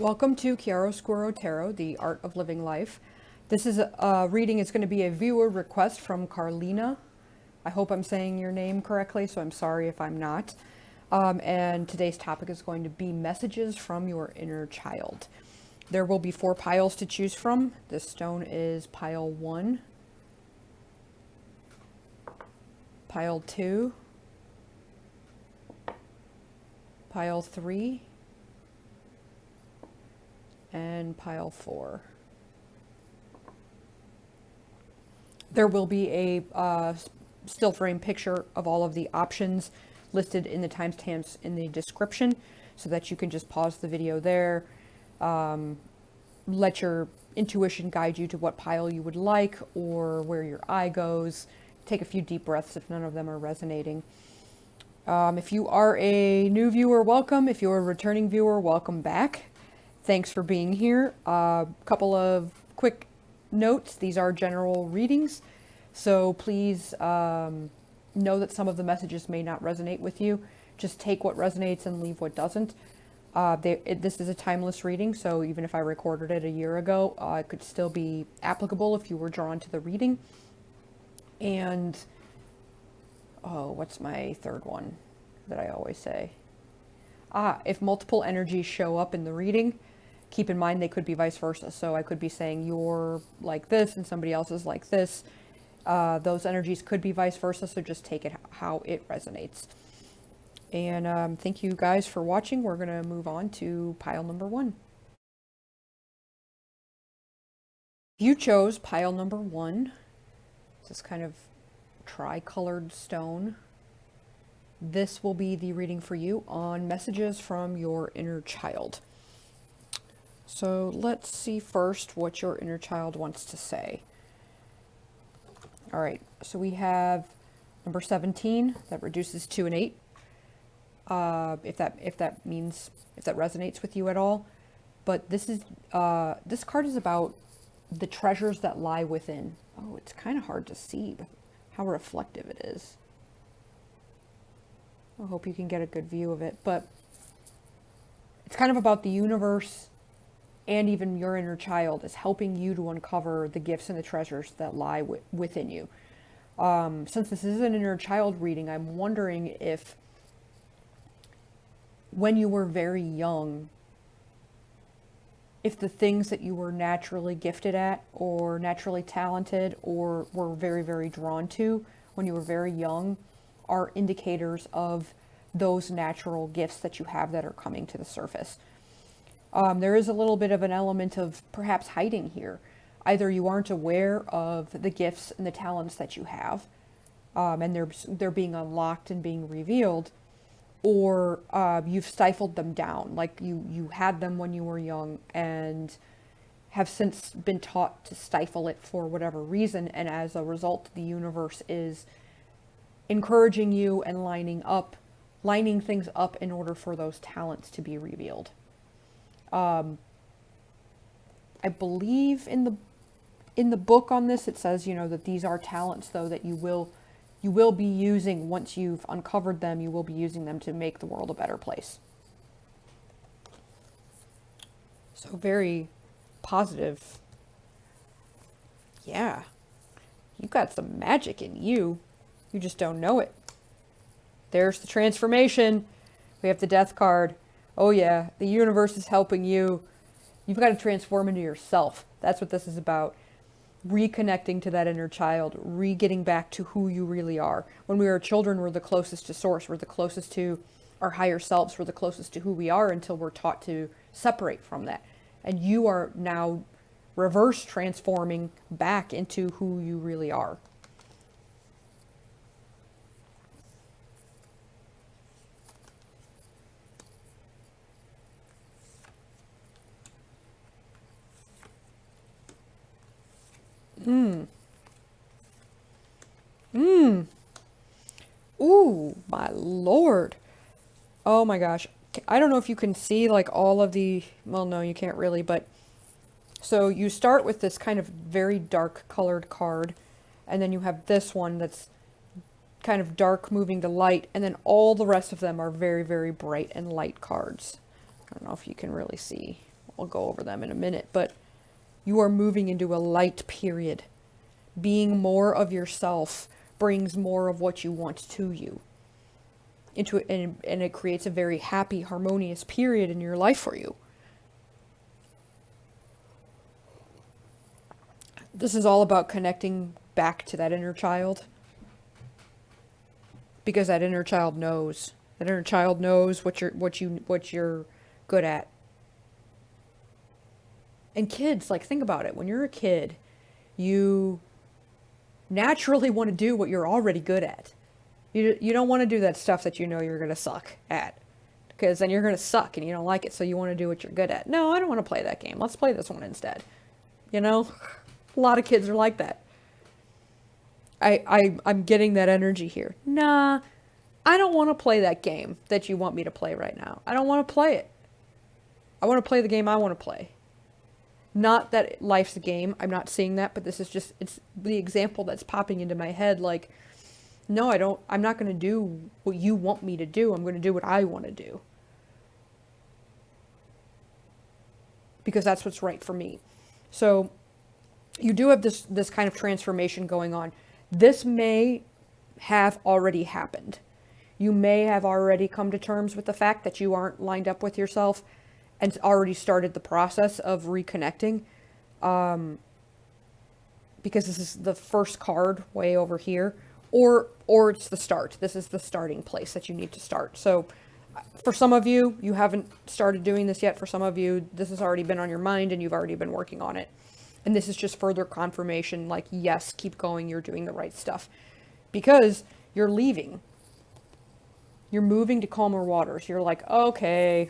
Welcome to Chiaroscuro Tarot, the Art of Living Life. This is a reading. It's going to be a viewer request from Carlena. I hope I'm saying your name correctly, so I'm sorry if I'm not. And today's topic is going to be messages from your inner child. There will be 4 piles to choose from. This stone is pile 1, pile 2, pile 3, and pile 4. There will be a still frame picture of all of the options listed in the timestamps in the description so that you can just pause the video there, let your intuition guide you to what pile you would like or where your eye goes. Take a few deep breaths if none of them are resonating. If you are a new viewer, welcome. If you're a returning viewer, welcome back. Thanks for being here. Couple of quick notes. These are general readings, so please know that some of the messages may not resonate with you. Just take what resonates and leave what doesn't. This is a timeless reading, so even if I recorded it a year ago, it could still be applicable if you were drawn to the reading. And, what's my third one that I always say? If multiple energies show up in the reading, keep in mind they could be vice versa. So I could be saying you're like this and somebody else is like this. Those energies could be vice versa, so just take it how it resonates. And thank you guys for watching. We're going to move on to pile number 1. You chose pile number 1. It's this kind of tri-colored stone. This will be the reading for you on messages from your inner child. So let's see first what your inner child wants to say. All right, so we have number 17 that reduces to an 8. If that resonates with you at all. But this card is about the treasures that lie within. Oh, it's kind of hard to see how reflective it is. I hope you can get a good view of it, but it's kind of about the universe and even your inner child is helping you to uncover the gifts and the treasures that lie within you. Since this is an inner child reading, I'm wondering if when you were very young, if the things that you were naturally gifted at or naturally talented or were very, very drawn to when you were very young are indicators of those natural gifts that you have that are coming to the surface. There is a little bit of an element of perhaps hiding here. Either you aren't aware of the gifts and the talents that you have, and they're being unlocked and being revealed, or you've stifled them down, like you had them when you were young and have since been taught to stifle it for whatever reason, and as a result, the universe is encouraging you and lining things up in order for those talents to be revealed. I believe in the book on this, it says, that these are talents, though, that you will be using once you've uncovered them. You will be using them to make the world a better place. So very positive. Yeah, you got some magic in you. You just don't know it. There's the transformation. We have the Death card. Oh yeah, the universe is helping you. You've got to transform into yourself. That's what this is about. Reconnecting to that inner child, getting back to who you really are. When we are children, we're the closest to source. We're the closest to our higher selves. We're the closest to who we are until we're taught to separate from that. And you are now reverse transforming back into who you really are. Ooh, my Lord. Oh my gosh. I don't know if you can see like all of the, well, no, you can't really, but so you start with this kind of very dark colored card, and then you have this one that's kind of dark moving to light, and then all the rest of them are very, very bright and light cards. I don't know if you can really see I'll go over them in a minute, but you are moving into a light period. Being more of yourself brings more of what you want to you. And it creates a very happy, harmonious period in your life for you. This is all about connecting back to that inner child. Because that inner child knows. That inner child knows what you're good at. And kids, like, think about it. When you're a kid, you naturally want to do what you're already good at. You don't want to do that stuff that you know you're going to suck at. Because then you're going to suck and you don't like it, so you want to do what you're good at. No, I don't want to play that game. Let's play this one instead. You know? A lot of kids are like that. I'm getting that energy here. Nah, I don't want to play that game that you want me to play right now. I don't want to play it. I want to play the game I want to play. Not that life's a game. I'm not seeing that, but this is just, it's the example that's popping into my head. Like, no, I'm not going to do what you want me to do. I'm going to do what I want to do. Because that's what's right for me. So you do have this kind of transformation going on. This may have already happened. You may have already come to terms with the fact that you aren't lined up with yourself and already started the process of reconnecting. Because this is the first card way over here. Or it's the start. This is the starting place that you need to start. So for some of you, you haven't started doing this yet. For some of you, this has already been on your mind and you've already been working on it. And this is just further confirmation, like, yes, keep going, you're doing the right stuff. Because you're leaving. You're moving to calmer waters. You're like, okay,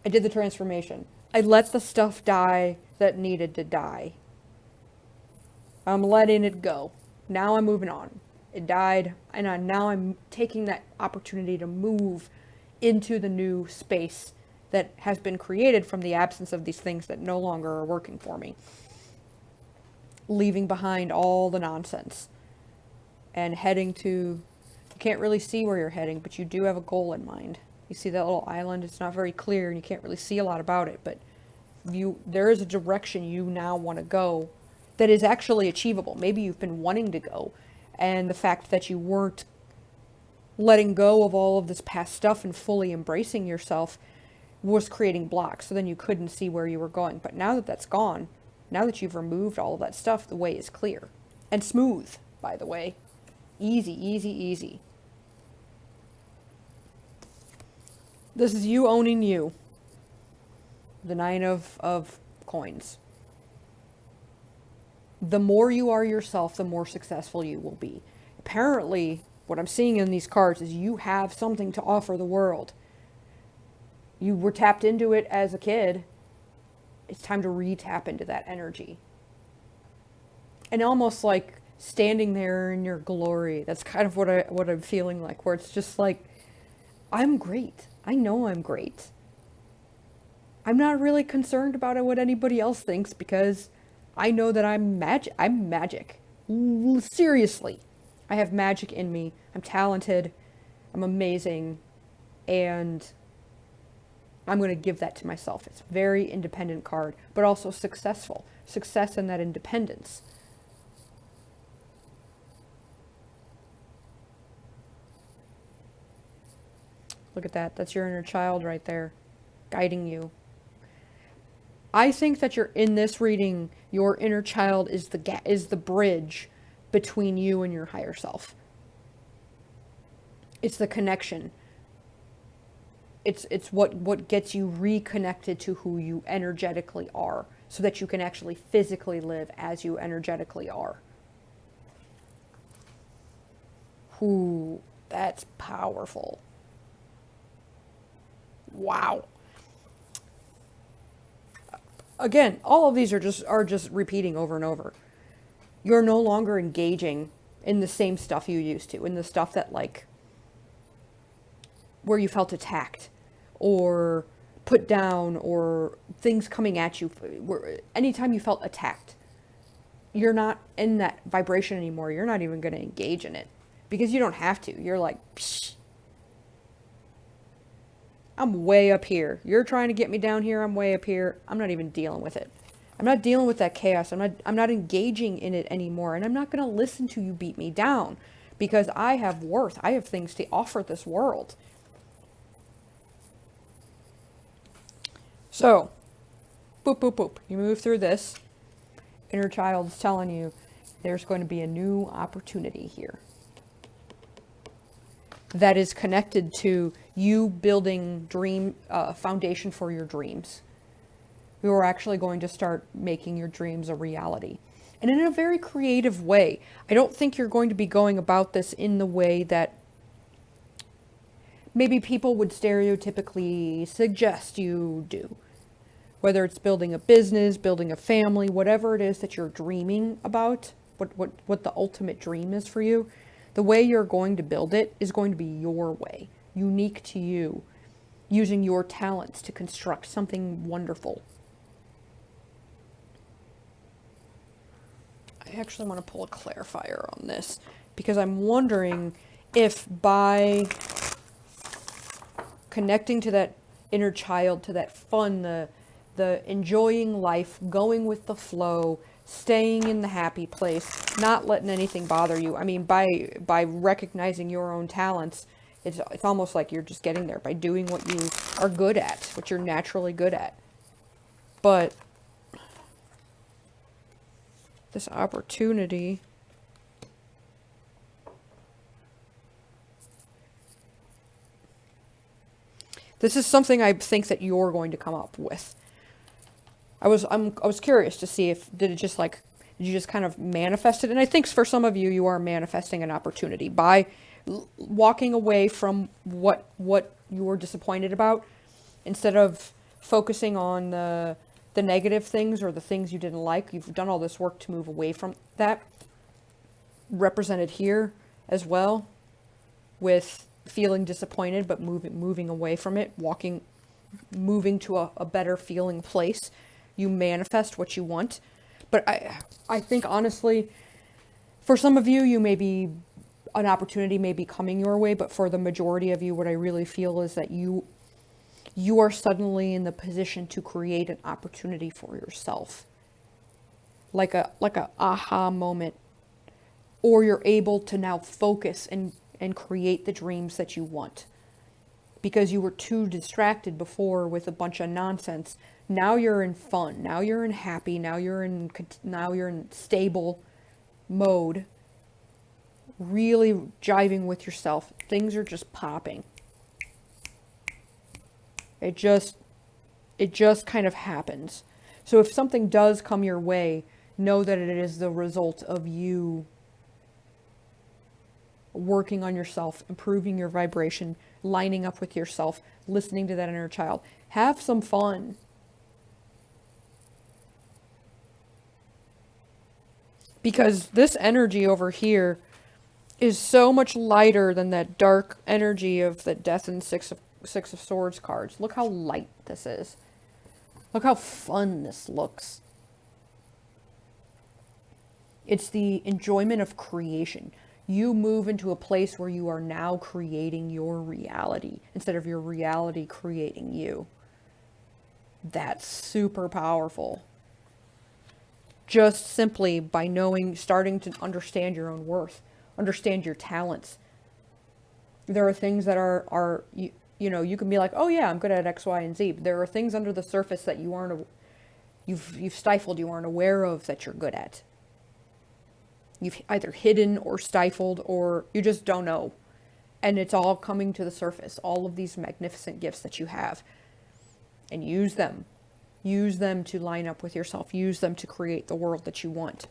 I did the transformation. I let the stuff die that needed to die. I'm letting it go. Now I'm moving on. It died, and now I'm taking that opportunity to move into the new space that has been created from the absence of these things that no longer are working for me. Leaving behind all the nonsense and heading to, you can't really see where you're heading, but you do have a goal in mind. You see that little island? It's not very clear and you can't really see a lot about it, but there is a direction you now want to go that is actually achievable. Maybe you've been wanting to go, and the fact that you weren't letting go of all of this past stuff and fully embracing yourself was creating blocks, so then you couldn't see where you were going. But now that that's gone, now that you've removed all of that stuff, the way is clear. And smooth, by the way. Easy, easy, easy. This is you owning you. The 9 of coins. The more you are yourself, the more successful you will be. Apparently, what I'm seeing in these cards is you have something to offer the world. You were tapped into it as a kid. It's time to re-tap into that energy. And almost like standing there in your glory. That's kind of what I'm feeling like, where it's just like, I'm great. I know I'm great. I'm not really concerned about what anybody else thinks, because I know that I'm magic. I'm magic. Seriously. I have magic in me. I'm talented. I'm amazing. And I'm going to give that to myself. It's a very independent card, but also successful. Success in that independence. Look at that. That's your inner child right there, guiding you. I think that you're in this reading, your inner child is the bridge between you and your higher self. It's the connection. It's what gets you reconnected to who you energetically are, so that you can actually physically live as you energetically are. Ooh, that's powerful. Wow. Again, all of these are just repeating over and over. You're no longer engaging in the same stuff you used to, in the stuff that, like, where you felt attacked or put down, or things coming at you. Anytime you felt attacked, you're not in that vibration anymore. You're not even going to engage in it, because you don't have to. You're like, psh. I'm way up here. You're trying to get me down here. I'm way up here. I'm not even dealing with it. I'm not dealing with that chaos. I'm not engaging in it anymore. And I'm not going to listen to you beat me down because I have worth. I have things to offer this world. So, boop, boop, boop. You move through this. Inner child's telling you there's going to be a new opportunity here that is connected to you building foundation for your dreams. You are actually going to start making your dreams a reality. And in a very creative way. I don't think you're going to be going about this in the way that maybe people would stereotypically suggest you do. Whether it's building a business, building a family, whatever it is that you're dreaming about, what the ultimate dream is for you, the way you're going to build it is going to be your way, unique to you, using your talents to construct something wonderful. I actually want to pull a clarifier on this because I'm wondering if by connecting to that inner child, to that fun, the enjoying life, going with the flow, staying in the happy place, not letting anything bother you. I mean, by recognizing your own talents, it's almost like you're just getting there by doing what you are good at, what you're naturally good at. But this opportunity, this is something I think that you're going to come up with. I was curious to see if did you just kind of manifest it? And I think for some of you, you are manifesting an opportunity by walking away from what you were disappointed about, instead of focusing on the negative things or the things you didn't like. You've done all this work to move away from that. Represented here as well, with feeling disappointed but moving away from it, moving to a better feeling place. You manifest what you want. But I think honestly, for some of you, an opportunity may be coming your way, but for the majority of you, what I really feel is that you are suddenly in the position to create an opportunity for yourself. Like a aha moment. Or you're able to now focus and create the dreams that you want. Because you were too distracted before with a bunch of nonsense. Now you're in fun. Now you're in happy. Now you're in stable mode. Really jiving with yourself. Things are just popping. It just kind of happens. So if something does come your way, know that it is the result of you working on yourself, improving your vibration, lining up with yourself, listening to that inner child. Have some fun. Because this energy over here is so much lighter than that dark energy of the Death and Six of Swords cards. Look how light this is. Look how fun this looks. It's the enjoyment of creation. You move into a place where you are now creating your reality instead of your reality creating you. That's super powerful. Just simply by starting to understand your own worth, understand your talents. There are things that are you can be like, oh yeah, I'm good at X, Y, and Z. But there are things under the surface that you've stifled, you aren't aware of that you're good at. You've either hidden or stifled, or you just don't know. And it's all coming to the surface. All of these magnificent gifts that you have. And use them. Use them to line up with yourself. Use them to create the world that you want.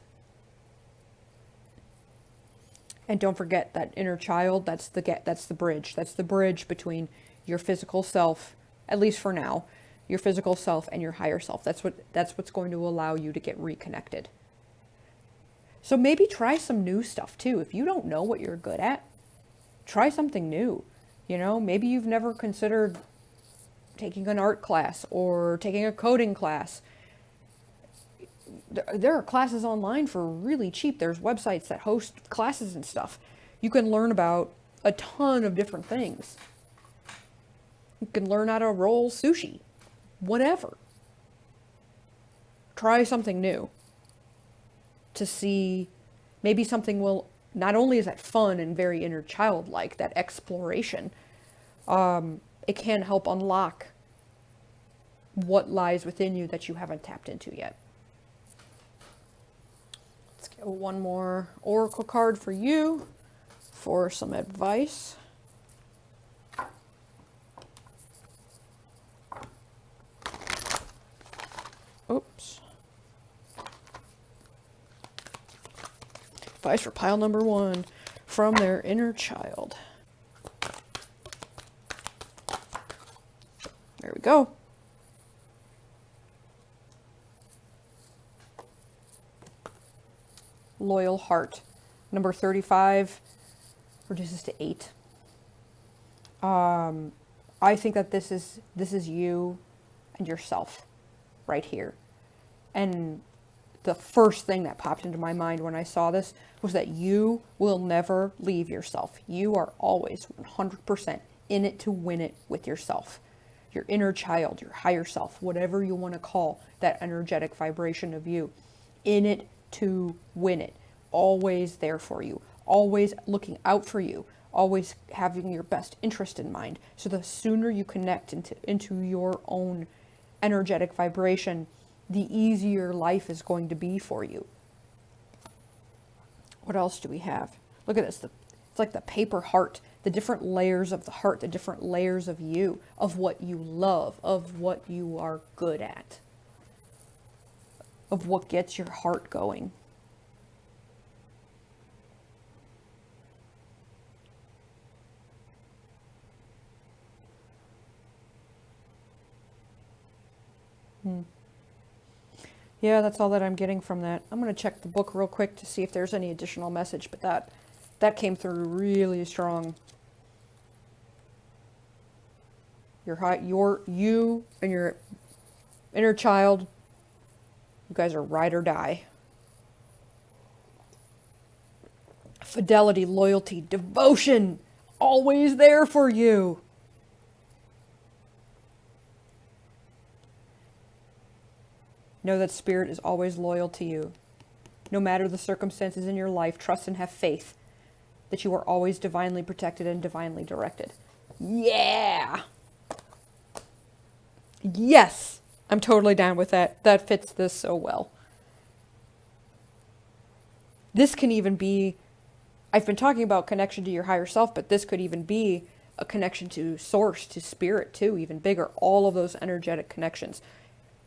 And don't forget that inner child, that's the bridge. That's the bridge between your physical self, at least for now, your physical self and your higher self. That's what's going to allow you to get reconnected. So maybe try some new stuff too. If you don't know what you're good at, try something new. Maybe you've never considered taking an art class or taking a coding class. There are classes online for really cheap. There's websites that host classes and stuff. You can learn about a ton of different things. You can learn how to roll sushi. Whatever. Try something new to see. Maybe something will, not only is that fun and very inner childlike, that exploration, it can help unlock what lies within you that you haven't tapped into yet. Let's get one more oracle card for you for some advice. Oops. Advice for pile number 1 from their inner child. There we go. Loyal heart. Number 35 reduces to 8. I think that this is you and yourself right here. And the first thing that popped into my mind when I saw this was that you will never leave yourself. You are always 100% in it to win it with yourself. Your inner child, your higher self, whatever you want to call that energetic vibration of you. In it to win it. Always there for you. Always looking out for you. Always having your best interest in mind. So the sooner you connect into your own energetic vibration, the easier life is going to be for you. What else do we have? Look at this. It's like the paper heart. The different layers of the heart. The different layers of you. Of what you love. Of what you are good at. Of what gets your heart going. Yeah, that's all that I'm getting from that. I'm going to check the book real quick to see if there's any additional message, but that came through really strong. You and your inner child, you guys are ride or die. Fidelity, loyalty, devotion, always there for you. Know that Spirit is always loyal to you. No matter the circumstances in your life, trust and have faith that you are always divinely protected and divinely directed. Yeah! Yes! I'm totally down with that. That fits this so well. This can even be, I've been talking about connection to your higher self, but this could even be a connection to source, to spirit too, even bigger. All of those energetic connections.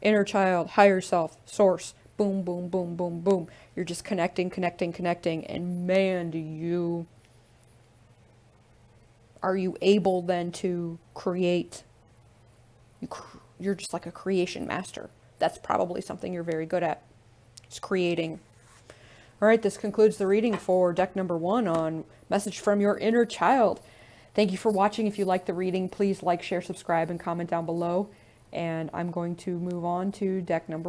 Inner child, higher self, source, boom, boom, boom, boom, boom. You're just connecting, and man, are you able then to create? You're just like a creation master. That's probably something you're very good at. It's creating. All right, this concludes the reading for deck number 1 on Message from Your Inner Child. Thank you for watching. If you like the reading, please like, share, subscribe, and comment down below. And I'm going to move on to deck number,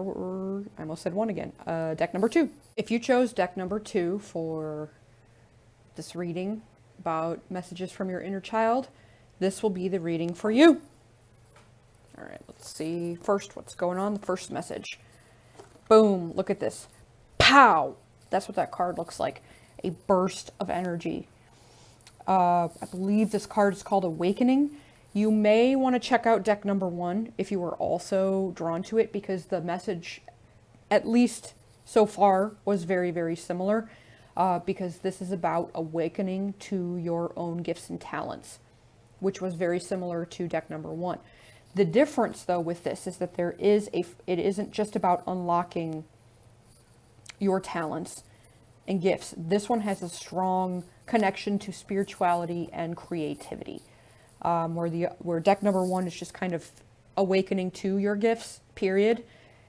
I almost said 1 again, deck number 2. If you chose deck number 2 for this reading about messages from your inner child, this will be the reading for you. All right, let's see first what's going on. The first message. Boom, look at this. Pow! That's what that card looks like. A burst of energy. I believe this card is called Awakening. You may want to check out deck number 1 if you were also drawn to it, because the message, at least so far, was very, very similar, because this is about awakening to your own gifts and talents, which was very similar to deck number 1. The difference, though, with this is that it isn't just about unlocking your talents and gifts. This one has a strong connection to spirituality and creativity. Where deck number 1 is just kind of awakening to your gifts, period.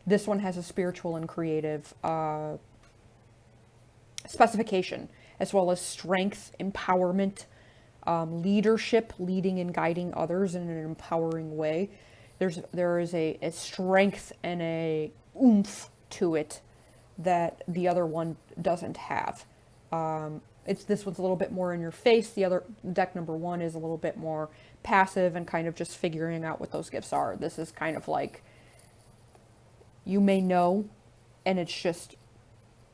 This one has a spiritual and creative specification, as well as strength, empowerment, leadership, leading and guiding others in an empowering way. There is a strength and a oomph to it that the other one doesn't have. this one's a little bit more in your face. The other deck number 1 is a little bit more passive and kind of just figuring out what those gifts are. This is kind of like, you may know, and it's just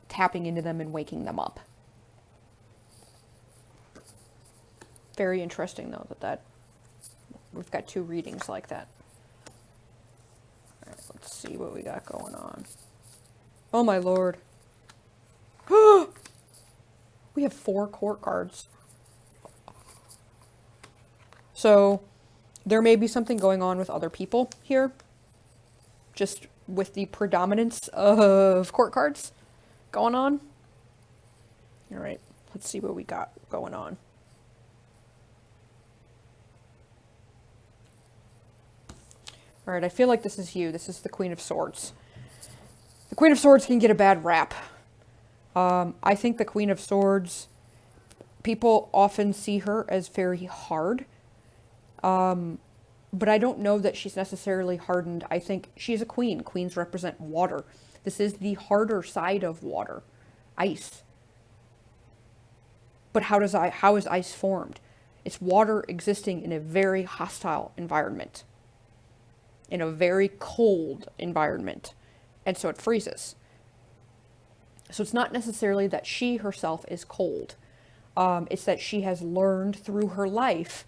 tapping into them and waking them up. Very interesting though that we've got 2 readings like that. All right, let's see what we got going on. Oh my lord. We have 4 court cards. So there may be something going on with other people here, just with the predominance of court cards going on. All right, let's see what we got going on. All right, I feel like this is you. This is the Queen of Swords. The Queen of Swords can get a bad rap. I think the Queen of Swords, people often see her as very hard. But I don't know that she's necessarily hardened. I think she's a queen. Queens represent water. This is the harder side of water. Ice. But how is ice formed? It's water existing in a very hostile environment. In a very cold environment. And so it freezes. So it's not necessarily that she herself is cold. It's that she has learned through her life.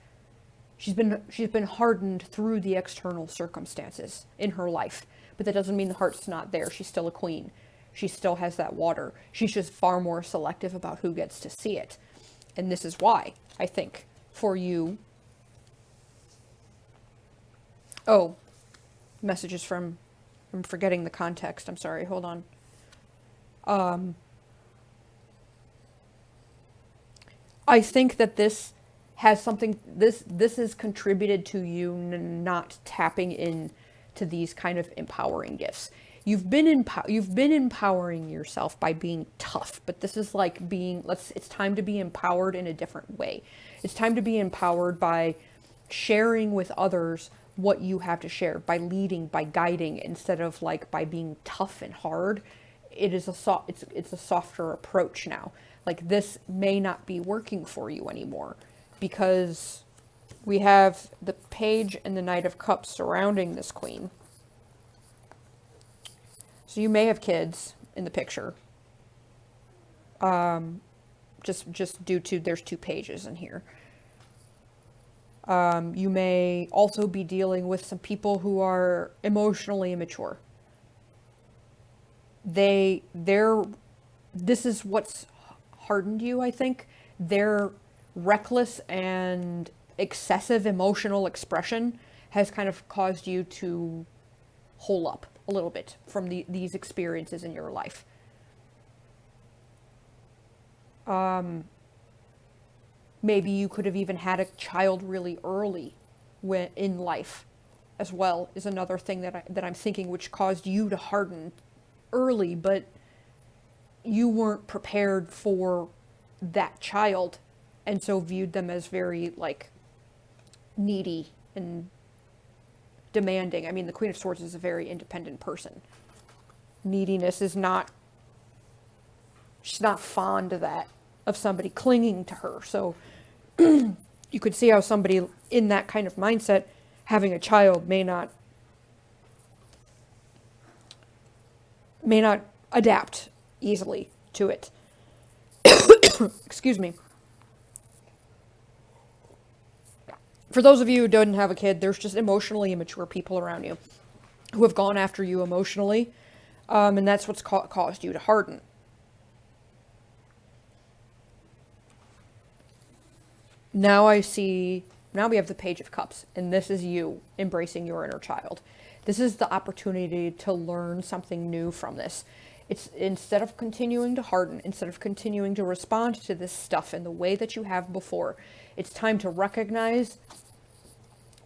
She's been hardened through the external circumstances in her life. But that doesn't mean the heart's not there. She's still a queen. She still has that water. She's just far more selective about who gets to see it. And this is why, I think, for you. Oh, messages from, I'm forgetting the context. I'm sorry, hold on. I think that this has something, this has contributed to you not tapping in to these kind of empowering gifts. You've been empowering yourself by being tough, but this is like being, it's time to be empowered in a different way. It's time to be empowered by sharing with others what you have to share, by leading, by guiding, instead of like by being tough and hard. It's a softer approach now. Like, this may not be working for you anymore because we have the Page and the Knight of Cups surrounding this queen. So you may have kids in the picture. Just due to, there's 2 pages in here. You may also be dealing with some people who are emotionally immature. This is what's hardened you, I think. Their reckless and excessive emotional expression has kind of caused you to hole up a little bit from these experiences in your life. Maybe you could have even had a child really early in life as well, is another thing that I'm thinking, which caused you to harden early, but you weren't prepared for that child, and so viewed them as very, like, needy and demanding. I mean, the Queen of Swords is a very independent person. Neediness is not, she's not fond of that, of somebody clinging to her. So you could see how somebody in that kind of mindset, having a child, may not adapt easily to it. Excuse me. For those of you who don't have a kid, there's just emotionally immature people around you who have gone after you emotionally, and that's what's caused you to harden. Now we have the Page of Cups, and this is you embracing your inner child. This is the opportunity to learn something new from this. It's, instead of continuing to harden, instead of continuing to respond to this stuff in the way that you have before, it's time to recognize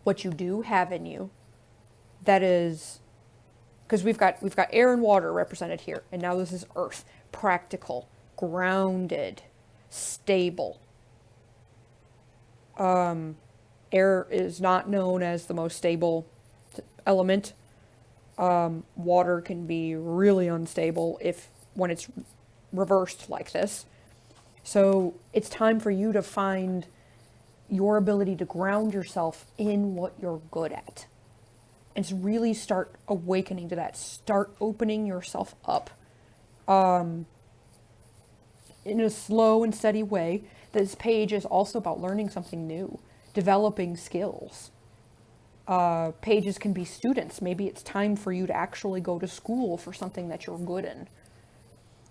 what you do have in you. That is, because we've got air and water represented here, and now this is earth, practical, grounded, stable. Air is not known as the most stable element. Water can be really unstable when it's reversed like this. So it's time for you to find your ability to ground yourself in what you're good at. And to really start awakening to that. Start opening yourself up in a slow and steady way. This page is also about learning something new, developing skills. Pages can be students. Maybe it's time for you to actually go to school for something that you're good in,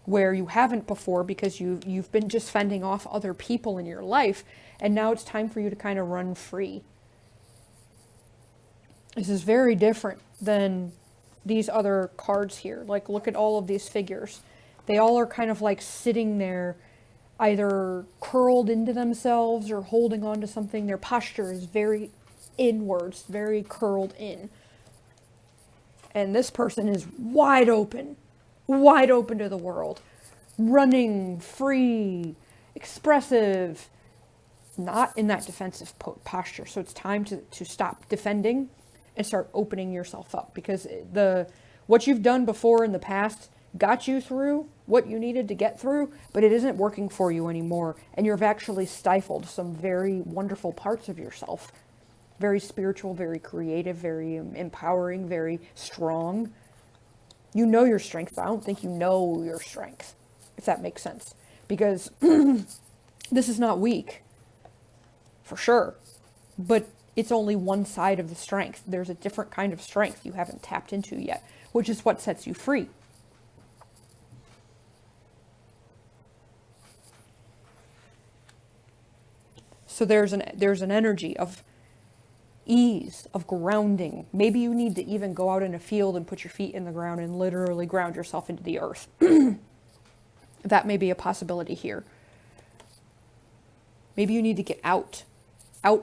where you haven't before because you've been just fending off other people in your life, and now it's time for you to kind of run free. This is very different than these other cards here. Like, look at all of these figures. They all are kind of like sitting there, either curled into themselves or holding on to something. Their posture is very inwards, very curled in. And this person is wide open to the world, running, free, expressive, not in that defensive posture. So it's time to stop defending and start opening yourself up, because what you've done before in the past got you through what you needed to get through, but it isn't working for you anymore, and you've actually stifled some very wonderful parts of yourself. Very spiritual, very creative, very empowering, very strong. You know your strength, but I don't think you know your strength, if that makes sense. Because this is not weak, for sure, but it's only one side of the strength. There's a different kind of strength you haven't tapped into yet, which is what sets you free. So there's an energy of ease, of grounding. Maybe you need to even go out in a field and put your feet in the ground and literally ground yourself into the earth. That may be a possibility here. Maybe you need to get out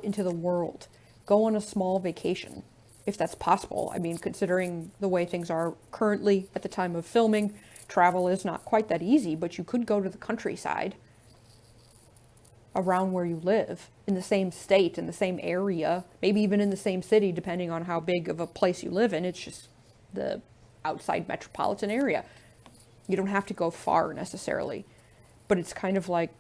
into the world. Go on a small vacation, if that's possible. I mean, considering the way things are currently at the time of filming, travel is not quite that easy, but you could go to the countryside around where you live, in the same state, in the same area, maybe even in the same city, depending on how big of a place you live in. It's just the outside metropolitan area. You don't have to go far necessarily, but it's kind of like,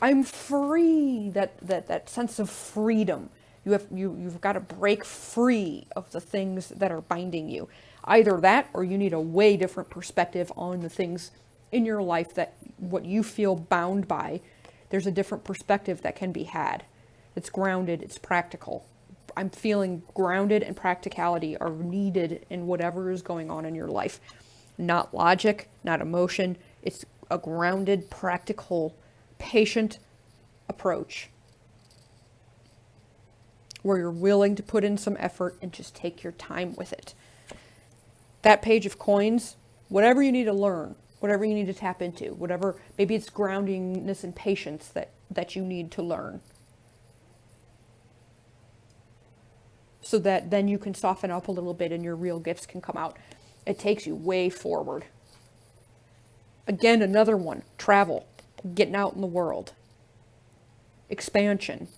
I'm free, that sense of freedom. You've got to break free of the things that are binding you. Either that, or you need a way different perspective on the things in your life that what you feel bound by. There's a different perspective that can be had. It's grounded, it's practical. I'm feeling grounded, and practicality are needed in whatever is going on in your life. Not logic, not emotion. It's a grounded, practical, patient approach where you're willing to put in some effort and just take your time with it. That page of coins, whatever you need to learn, whatever you need to tap into, whatever, maybe it's groundingness and patience that you need to learn, so that then you can soften up a little bit and your real gifts can come out. It takes you way forward. Again, another one, travel, getting out in the world, expansion.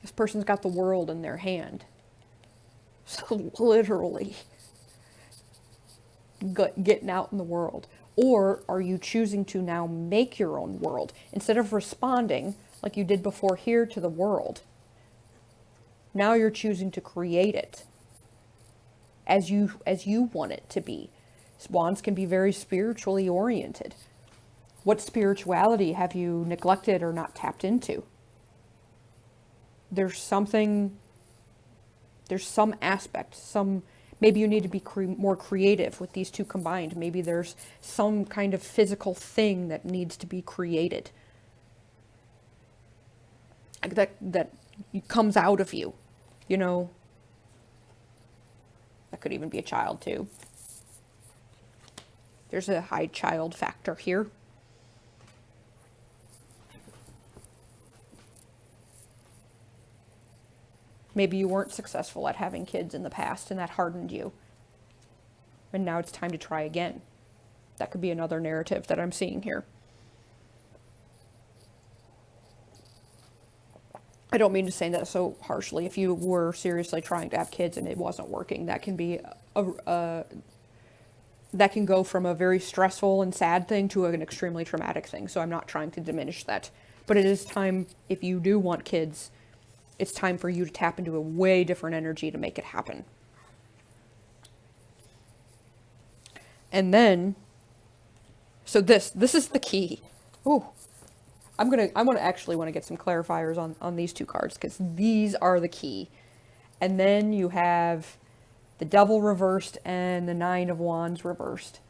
This person's got the world in their hand. So literally getting out in the world. Or are you choosing to now make your own world instead of responding like you did before here to the world? Now you're choosing to create it as you want it to be. Wands can be very spiritually oriented. What spirituality have you neglected or not tapped into? There's some aspect, maybe you need to be more creative with these two combined. Maybe there's some kind of physical thing that needs to be created. That comes out of you, you know. That could even be a child too. There's a high child factor here. Maybe you weren't successful at having kids in the past and that hardened you. And now it's time to try again. That could be another narrative that I'm seeing here. I don't mean to say that so harshly. If you were seriously trying to have kids and it wasn't working, that can be that can go from a very stressful and sad thing to an extremely traumatic thing. So I'm not trying to diminish that. But it is time, if you do want kids, it's time for you to tap into a way different energy to make it happen. And then, so this is the key. Ooh, I want to get some clarifiers on these two cards, because these are the key. And then you have the Devil reversed and the Nine of Wands reversed.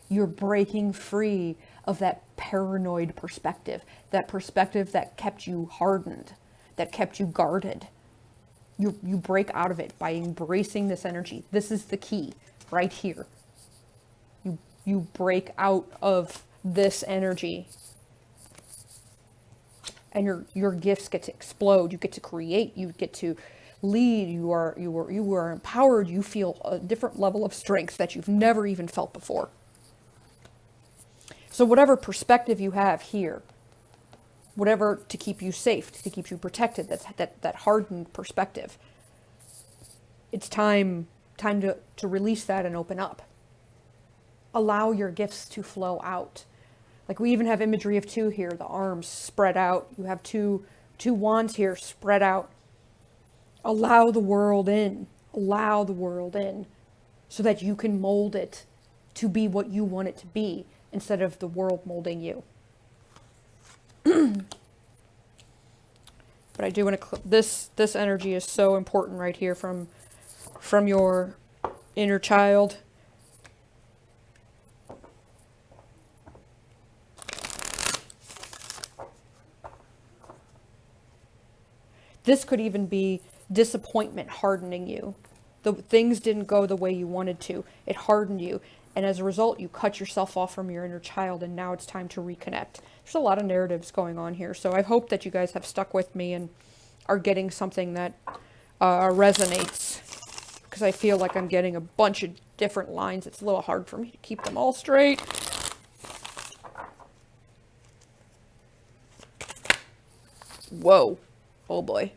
You're breaking free of that paranoid perspective, that perspective that kept you hardened, that kept you guarded. You break out of it by embracing this energy. This is the key right here. You break out of this energy, and your gifts get to explode. You get to create. You get to lead. You are empowered. You feel a different level of strength that you've never even felt before. So whatever perspective you have here, whatever to keep you safe, to keep you protected, that hardened perspective, it's time to release that and open up. Allow your gifts to flow out. Like, we even have imagery of two here, the arms spread out. You have two wands here spread out. Allow the world in. Allow the world in, so that you can mold it to be what you want it to be, instead of the world molding you. But I do want to, this energy is so important right here from your inner child. This could even be disappointment hardening you. The things didn't go the way you wanted to. It hardened you. And as a result, you cut yourself off from your inner child, and now it's time to reconnect. There's a lot of narratives going on here. So I hope that you guys have stuck with me and are getting something that resonates. Because I feel like I'm getting a bunch of different lines. It's a little hard for me to keep them all straight. Whoa. Oh boy.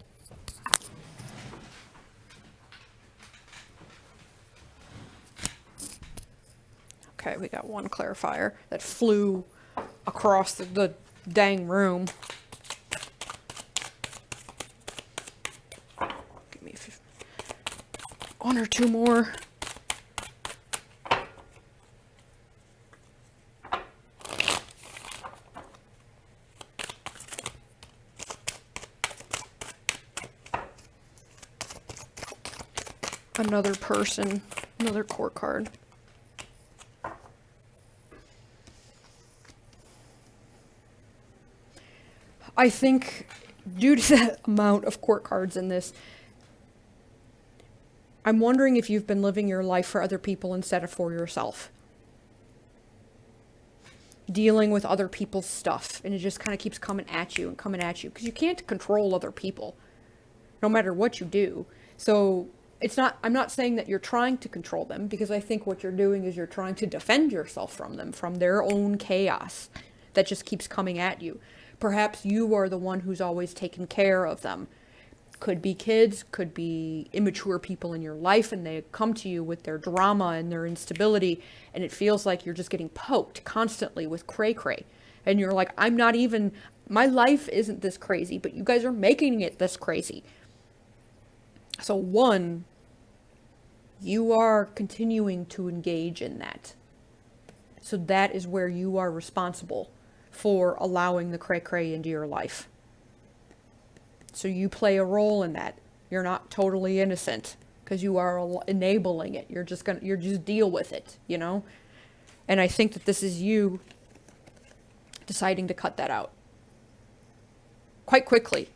Okay, we got one clarifier that flew across the dang room. Give me one or two more. Another person, another court card. I think due to the amount of court cards in this, I'm wondering if you've been living your life for other people instead of for yourself. Dealing with other people's stuff, and it just kind of keeps coming at you, because you can't control other people, no matter what you do. So I'm not saying that you're trying to control them, because I think what you're doing is you're trying to defend yourself from them, from their own chaos that just keeps coming at you. Perhaps you are the one who's always taken care of them. Could be kids, could be immature people in your life, and they come to you with their drama and their instability, and it feels like you're just getting poked constantly with cray-cray. And you're like, my life isn't this crazy, but you guys are making it this crazy. So one, you are continuing to engage in that. So that is where you are responsible for allowing the cray-cray into your life. So you play a role in that. You're not totally innocent, because you are enabling it. You're just deal with it, you know? And I think that this is you deciding to cut that out quite quickly.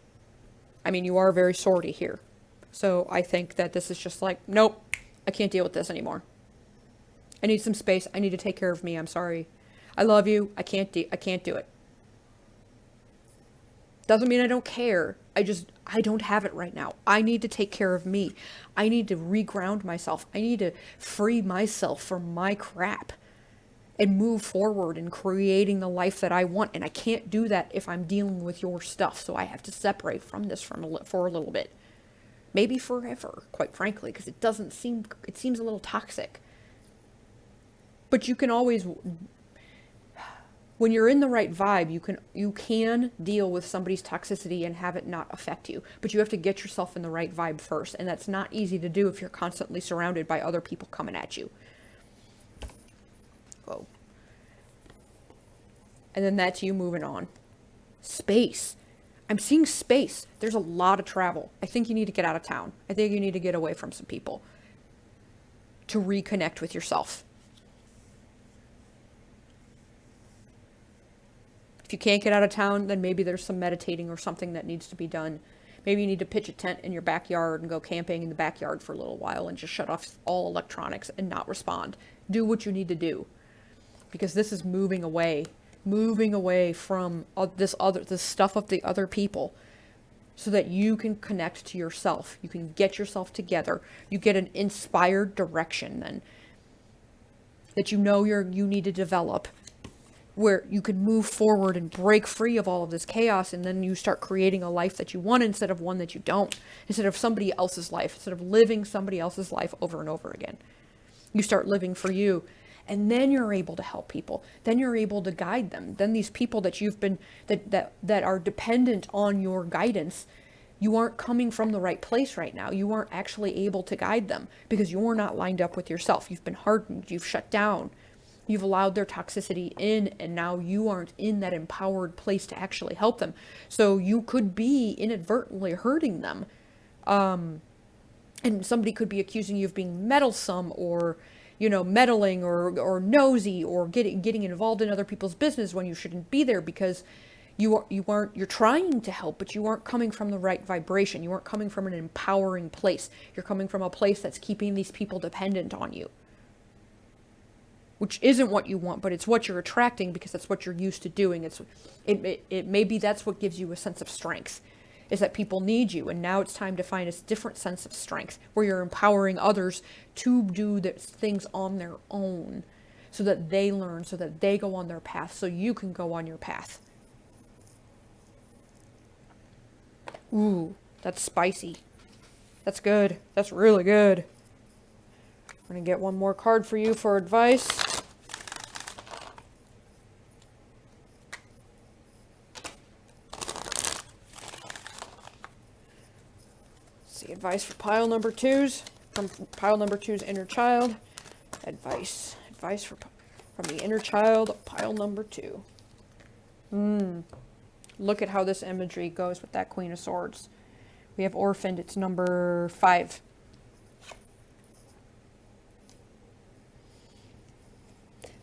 I mean, you are very swordy here. So I think that this is just like, nope, I can't deal with this anymore. I need some space. I need to take care of me. I'm sorry. I love you. I can't do it. Doesn't mean I don't care. I don't have it right now. I need to take care of me. I need to reground myself. I need to free myself from my crap and move forward in creating the life that I want. And I can't do that if I'm dealing with your stuff. So I have to separate from this for a little bit. Maybe forever, quite frankly, because it seems a little toxic. But you can always, when you're in the right vibe, you can deal with somebody's toxicity and have it not affect you. But you have to get yourself in the right vibe first, and that's not easy to do if you're constantly surrounded by other people coming at you. Whoa. And then that's you moving on. Space. I'm seeing space. There's a lot of travel. I think you need to get out of town. I think you need to get away from some people to reconnect with yourself. If you can't get out of town, then maybe there's some meditating or something that needs to be done. Maybe you need to pitch a tent in your backyard and go camping in the backyard for a little while and just shut off all electronics and not respond. Do what you need to do, because this is moving away from this stuff of the other people, so that you can connect to yourself. You can get yourself together. You get an inspired direction then that you need to develop, where you can move forward and break free of all of this chaos, and then you start creating a life that you want instead of one that you don't, instead of somebody else's life, instead of living somebody else's life over and over again. You start living for you, and then you're able to help people. Then you're able to guide them. Then these people that you've been, that are dependent on your guidance, you aren't coming from the right place right now. You aren't actually able to guide them because you're not lined up with yourself. You've been hardened. You've shut down. You've allowed their toxicity in, and now you aren't in that empowered place to actually help them. So you could be inadvertently hurting them. And somebody could be accusing you of being meddlesome, or, meddling, or nosy, or getting involved in other people's business when you shouldn't be there, because you're trying to help, but you aren't coming from the right vibration. You aren't coming from an empowering place. You're coming from a place that's keeping these people dependent on you, which isn't what you want, but it's what you're attracting because that's what you're used to doing. It maybe that's what gives you a sense of strength, is that people need you. And now it's time to find a different sense of strength where you're empowering others to do things on their own, so that they learn, so that they go on their path, so you can go on your path. Ooh, that's spicy. That's good. That's really good. I'm going to get one more card for you for advice. Let's see, advice for pile number twos, from pile number two's inner child. Advice from the inner child, pile number two. Look at how this imagery goes with that Queen of Swords. We have orphaned, it's number 5.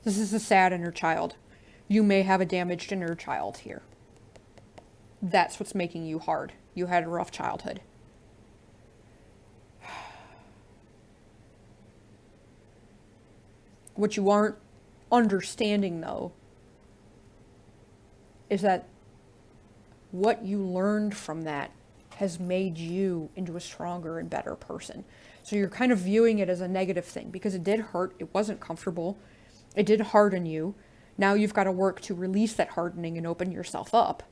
This is a sad inner child. You may have a damaged inner child here. That's what's making you hard. You had a rough childhood. What you aren't understanding, though, is that what you learned from that has made you into a stronger and better person. So you're kind of viewing it as a negative thing because it did hurt. It wasn't comfortable. It did harden you. Now you've got to work to release that hardening and open yourself up.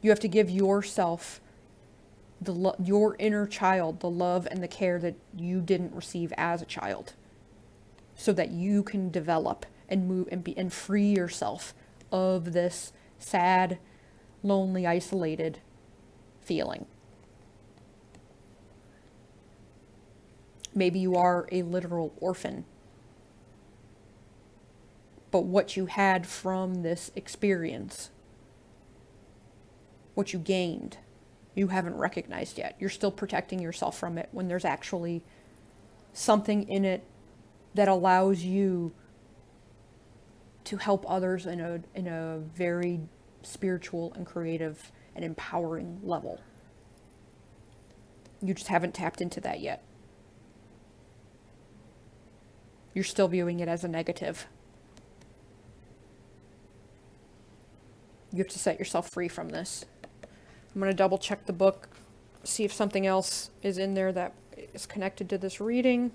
You have to give yourself, your inner child, the love and the care that you didn't receive as a child, so that you can develop and move and free yourself of this sad, lonely, isolated feeling. Maybe you are a literal orphan, but what you had from this experience, what you gained, you haven't recognized yet. You're still protecting yourself from it when there's actually something in it that allows you to help others in a very spiritual and creative and empowering level. You just haven't tapped into that yet. You're still viewing it as a negative. You have to set yourself free from this. I'm going to double check the book, see if something else is in there that is connected to this reading.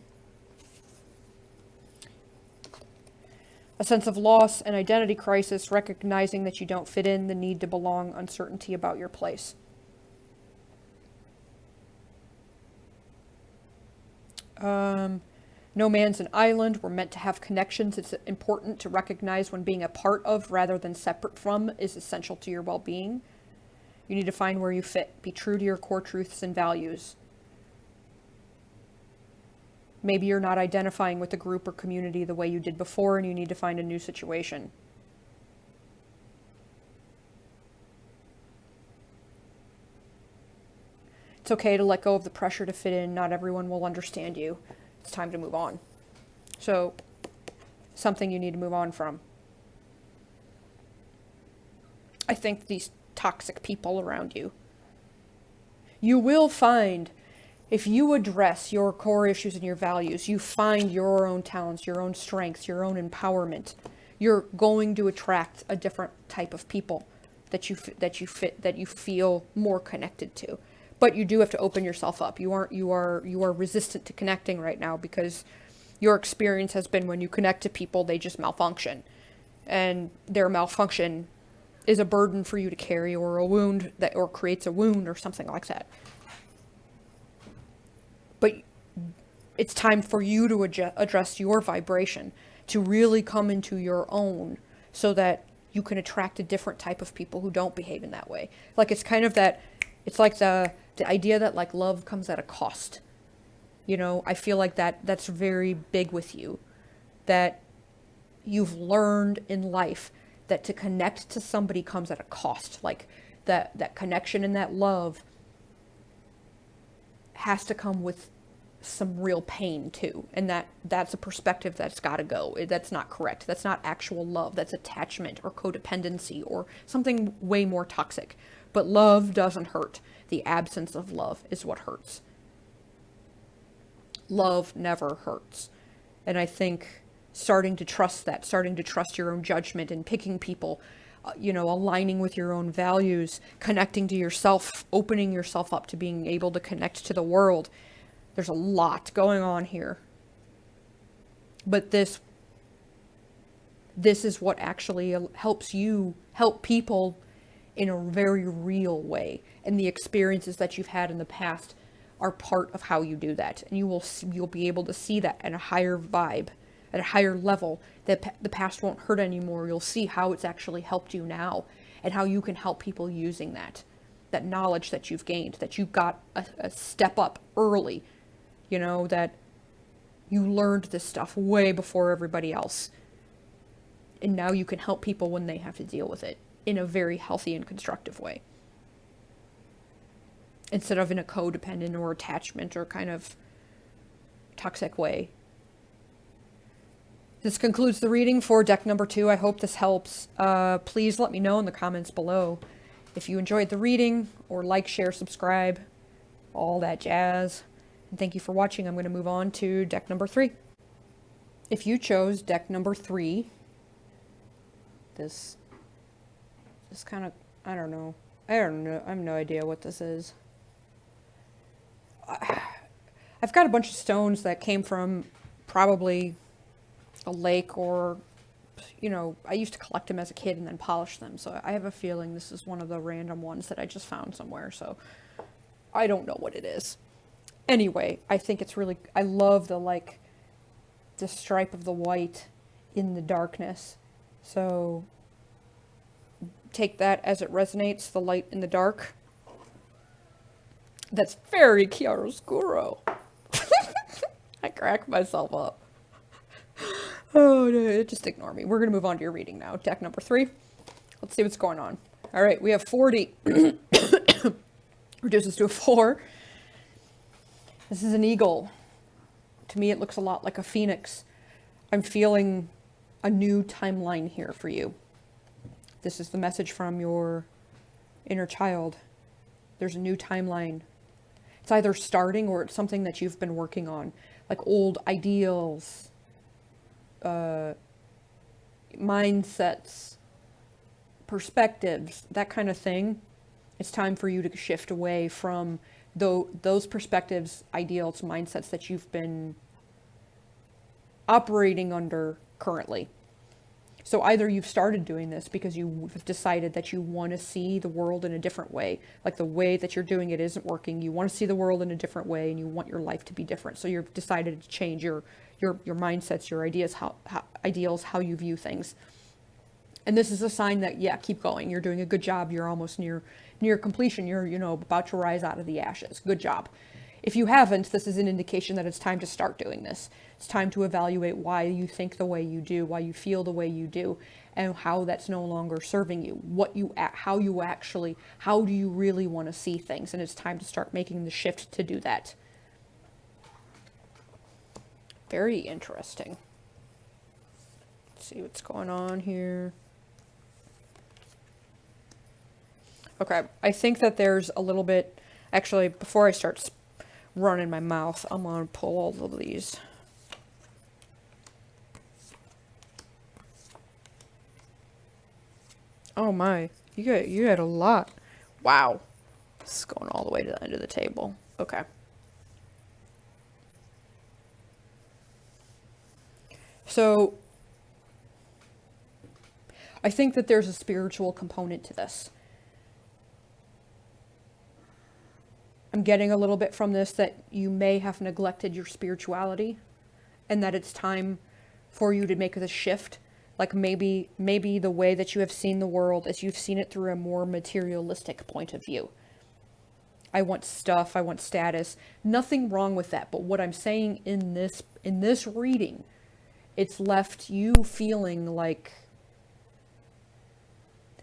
A sense of loss and identity crisis, recognizing that you don't fit in, the need to belong, uncertainty about your place. No man's an island. We're meant to have connections. It's important to recognize when being a part of rather than separate from is essential to your well-being. You need to find where you fit. Be true to your core truths and values. Maybe you're not identifying with the group or community the way you did before, and you need to find a new situation. It's okay to let go of the pressure to fit in. Not everyone will understand you. It's time to move on. So, something you need to move on from. I think these toxic people around you. You will find, if you address your core issues and your values, you find your own talents, your own strengths, your own empowerment, you're going to attract a different type of people that you feel more connected to. But you do have to open yourself up. You are resistant to connecting right now because your experience has been when you connect to people, they just malfunction. And their malfunction is a burden for you to carry, or a wound or creates a wound or something like that. But it's time for you to address your vibration, to really come into your own, so that you can attract a different type of people who don't behave in that way. Like, it's kind of that, it's like the idea that like love comes at a cost. You know, I feel like that's very big with you, that you've learned in life that to connect to somebody comes at a cost. Like that connection and that love has to come with some real pain too. And that's a perspective that's got to go. That's not correct. That's not actual love. That's attachment or codependency or something way more toxic. But love doesn't hurt. The absence of love is what hurts. Love never hurts. And I think starting to trust that, starting to trust your own judgment and picking people, aligning with your own values, connecting to yourself, opening yourself up to being able to connect to the world. There's a lot going on here. But this is what actually helps you help people in a very real way. And the experiences that you've had in the past are part of how you do that. And you'll be able to see that at a higher vibe, at a higher level, that the past won't hurt anymore. You'll see how it's actually helped you now, and how you can help people using that knowledge that you've gained, that you got a step up early, that you learned this stuff way before everybody else. And now you can help people when they have to deal with it in a very healthy and constructive way, instead of in a codependent or attachment or kind of toxic way. This concludes the reading for deck number 2. I hope this helps. Please let me know in the comments below if you enjoyed the reading, or like, share, subscribe, all that jazz. And thank you for watching. I'm going to move on to deck number 3. If you chose deck number 3, this kind of, I don't know. I have no idea what this is. I've got a bunch of stones that came from probably a lake, or, I used to collect them as a kid and then polish them. So I have a feeling this is one of the random ones that I just found somewhere. So I don't know what it is. Anyway, I think it's really, I love the stripe of the white in the darkness. So take that as it resonates, the light in the dark. That's very chiaroscuro. I crack myself up. Oh, no, just ignore me. We're going to move on to your reading now. Deck number 3. Let's see what's going on. All right, we have 40. Reduces to a 4. This is an eagle. To me, it looks a lot like a phoenix. I'm feeling a new timeline here for you. This is the message from your inner child. There's a new timeline. It's either starting or it's something that you've been working on, like old ideals, mindsets, perspectives, that kind of thing. It's time for you to shift away from those perspectives, ideals, mindsets that you've been operating under currently. So either you've started doing this because you've decided that you want to see the world in a different way, like the way that you're doing it isn't working. You want to see the world in a different way, and you want your life to be different. So you've decided to change your mindsets, your ideas, ideals, how you view things. And this is a sign that, yeah, keep going. You're doing a good job. You're almost near completion. You're, about to rise out of the ashes. Good job. If you haven't, this is an indication that it's time to start doing this. It's time to evaluate why you think the way you do, why you feel the way you do, and how that's no longer serving you. How do you really want to see things? And it's time to start making the shift to do that. Very interesting. Let's see what's going on here. Okay, I think that there's a little bit, actually, before I start running my mouth, I'm going to pull all of these. Oh my, you had a lot. Wow. This is going all the way to the end of the table. Okay. So, I think that there's a spiritual component to this. I'm getting a little bit from this that you may have neglected your spirituality, and that it's time for you to make this shift. Like maybe the way that you have seen the world is you've seen it through a more materialistic point of view. I want stuff, I want status. Nothing wrong with that, but what I'm saying in this reading, it's left you feeling like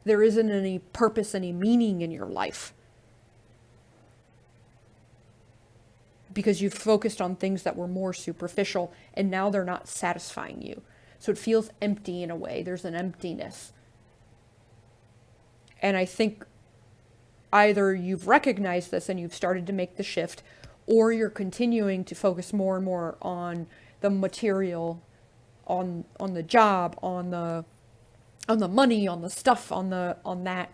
there isn't any purpose, any meaning in your life. Because you've focused on things that were more superficial, and now they're not satisfying you. So it feels empty in a way. There's an emptiness. And I think either you've recognized this and you've started to make the shift, or you're continuing to focus more and more on the material, on the job, on the money, on the stuff, on that.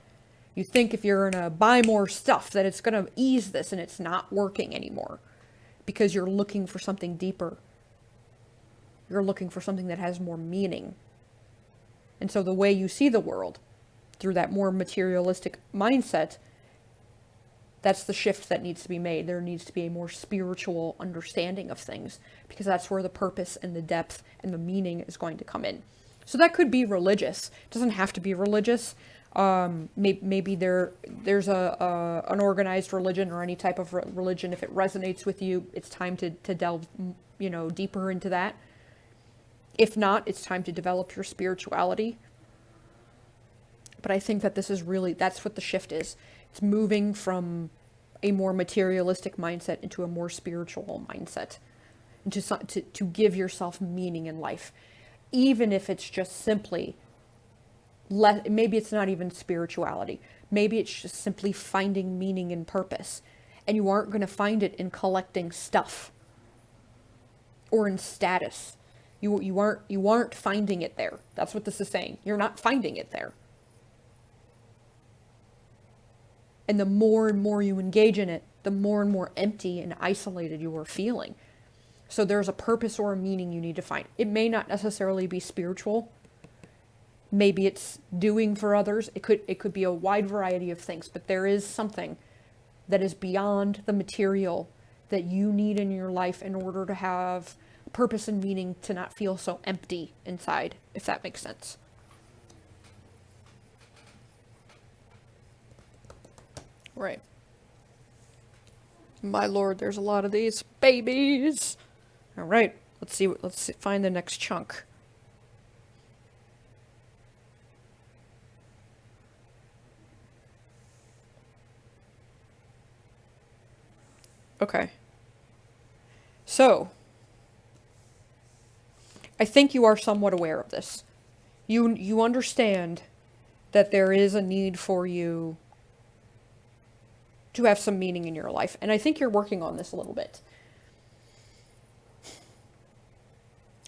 You think if you're gonna buy more stuff that it's gonna ease this, and it's not working anymore. Because you're looking for something deeper. You're looking for something that has more meaning. And so the way you see the world, through that more materialistic mindset, that's the shift that needs to be made. There needs to be a more spiritual understanding of things, because that's where the purpose and the depth and the meaning is going to come in. So that could be religious. It doesn't have to be religious. Maybe there's an organized religion or any type of religion. If it resonates with you, it's time to delve, deeper into that. If not, it's time to develop your spirituality. But I think that that's what the shift is. It's moving from a more materialistic mindset into a more spiritual mindset, and to give yourself meaning in life, even if it's just simply. Maybe it's not even spirituality. Maybe it's just simply finding meaning and purpose. And you aren't going to find it in collecting stuff or in status. You aren't finding it there. That's what this is saying. You're not finding it there. And the more and more you engage in it, the more and more empty and isolated you are feeling. So there's a purpose or a meaning you need to find. It may not necessarily be spiritual. Maybe it's doing for others. It could be a wide variety of things, but there is something that is beyond the material that you need in your life in order to have purpose and meaning, to not feel so empty inside, if that makes sense. Right. My lord, there's a lot of these babies. All right, let's find the next chunk. Okay. So, I think you are somewhat aware of this. You understand that there is a need for you to have some meaning in your life. And I think you're working on this a little bit.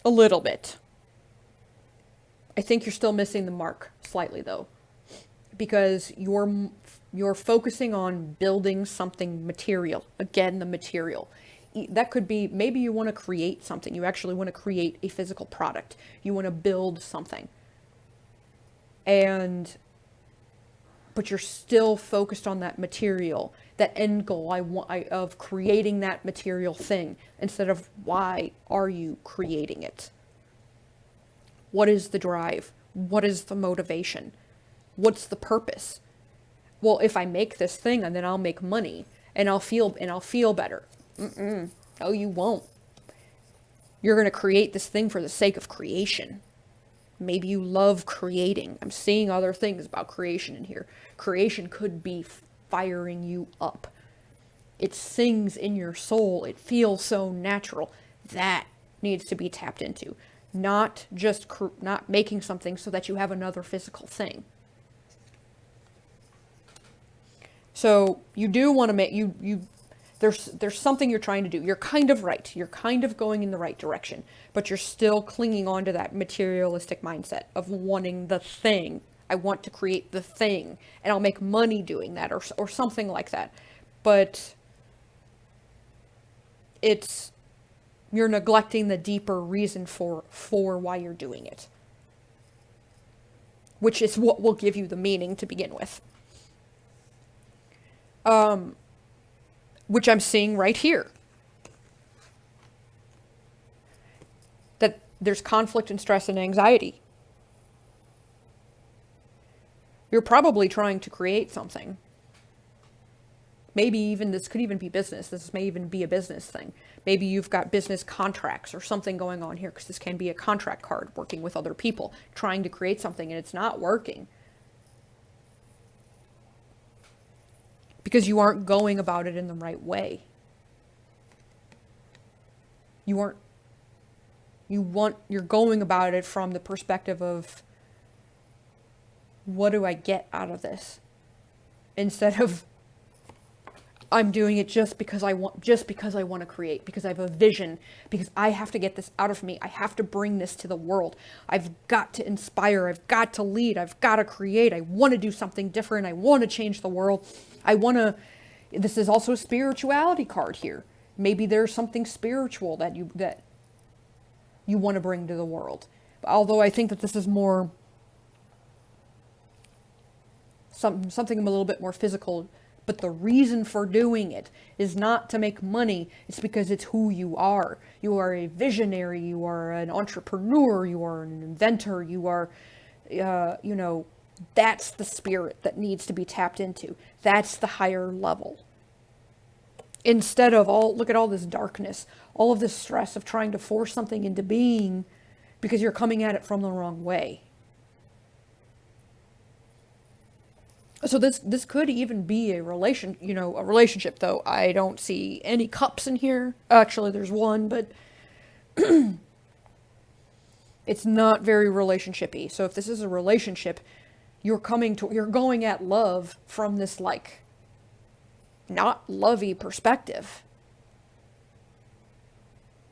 A little bit. I think you're still missing the mark slightly, though. Because you're focusing on building something material. Again, the material. That could be, maybe you want to create something. You actually want to create a physical product. You want to build something. But you're still focused on that material, that end goal of creating that material thing, instead of why are you creating it? What is the drive? What is the motivation? What's the purpose? Well, if I make this thing, and then I'll make money, and I'll feel better. No, you won't. You're going to create this thing for the sake of creation. Maybe you love creating. I'm seeing other things about creation in here. Creation could be firing you up. It sings in your soul. It feels so natural. That needs to be tapped into. Not just not making something so that you have another physical thing. So you do want to make there's something you're trying to do. You're kind of right. You're kind of going in the right direction, but you're still clinging on to that materialistic mindset of wanting the thing. I want to create the thing, and I'll make money doing that, or something like that. But you're neglecting the deeper reason for why you're doing it, which is what will give you the meaning to begin with. Which I'm seeing right here. That there's conflict and stress and anxiety. You're probably trying to create something. Maybe even this could even be business. This may even be a business thing. Maybe you've got business contracts or something going on here, because this can be a contract card, working with other people, trying to create something, and it's not working. Because you aren't going about it in the right way. You're going about it from the perspective of, what do I get out of this? Instead of, I'm doing it just because I want to create, because I have a vision, because I have to get this out of me. I have to bring this to the world. I've got to inspire. I've got to lead. I've got to create. I want to do something different. I want to change the world. This is also a spirituality card here. Maybe there's something spiritual that you want to bring to the world. Although I think that this is more something a little bit more physical. But the reason for doing it is not to make money. It's because it's who you are. You are a visionary. You are an entrepreneur. You are an inventor. You are, that's the spirit that needs to be tapped into. That's the higher level. Instead of look at all this darkness, all of this stress of trying to force something into being because you're coming at it from the wrong way. So this could even be a relationship, though I don't see any cups in here. Actually, there's one, but it's not very relationship-y. So if this is a relationship, you're going at love from this, not lovey perspective.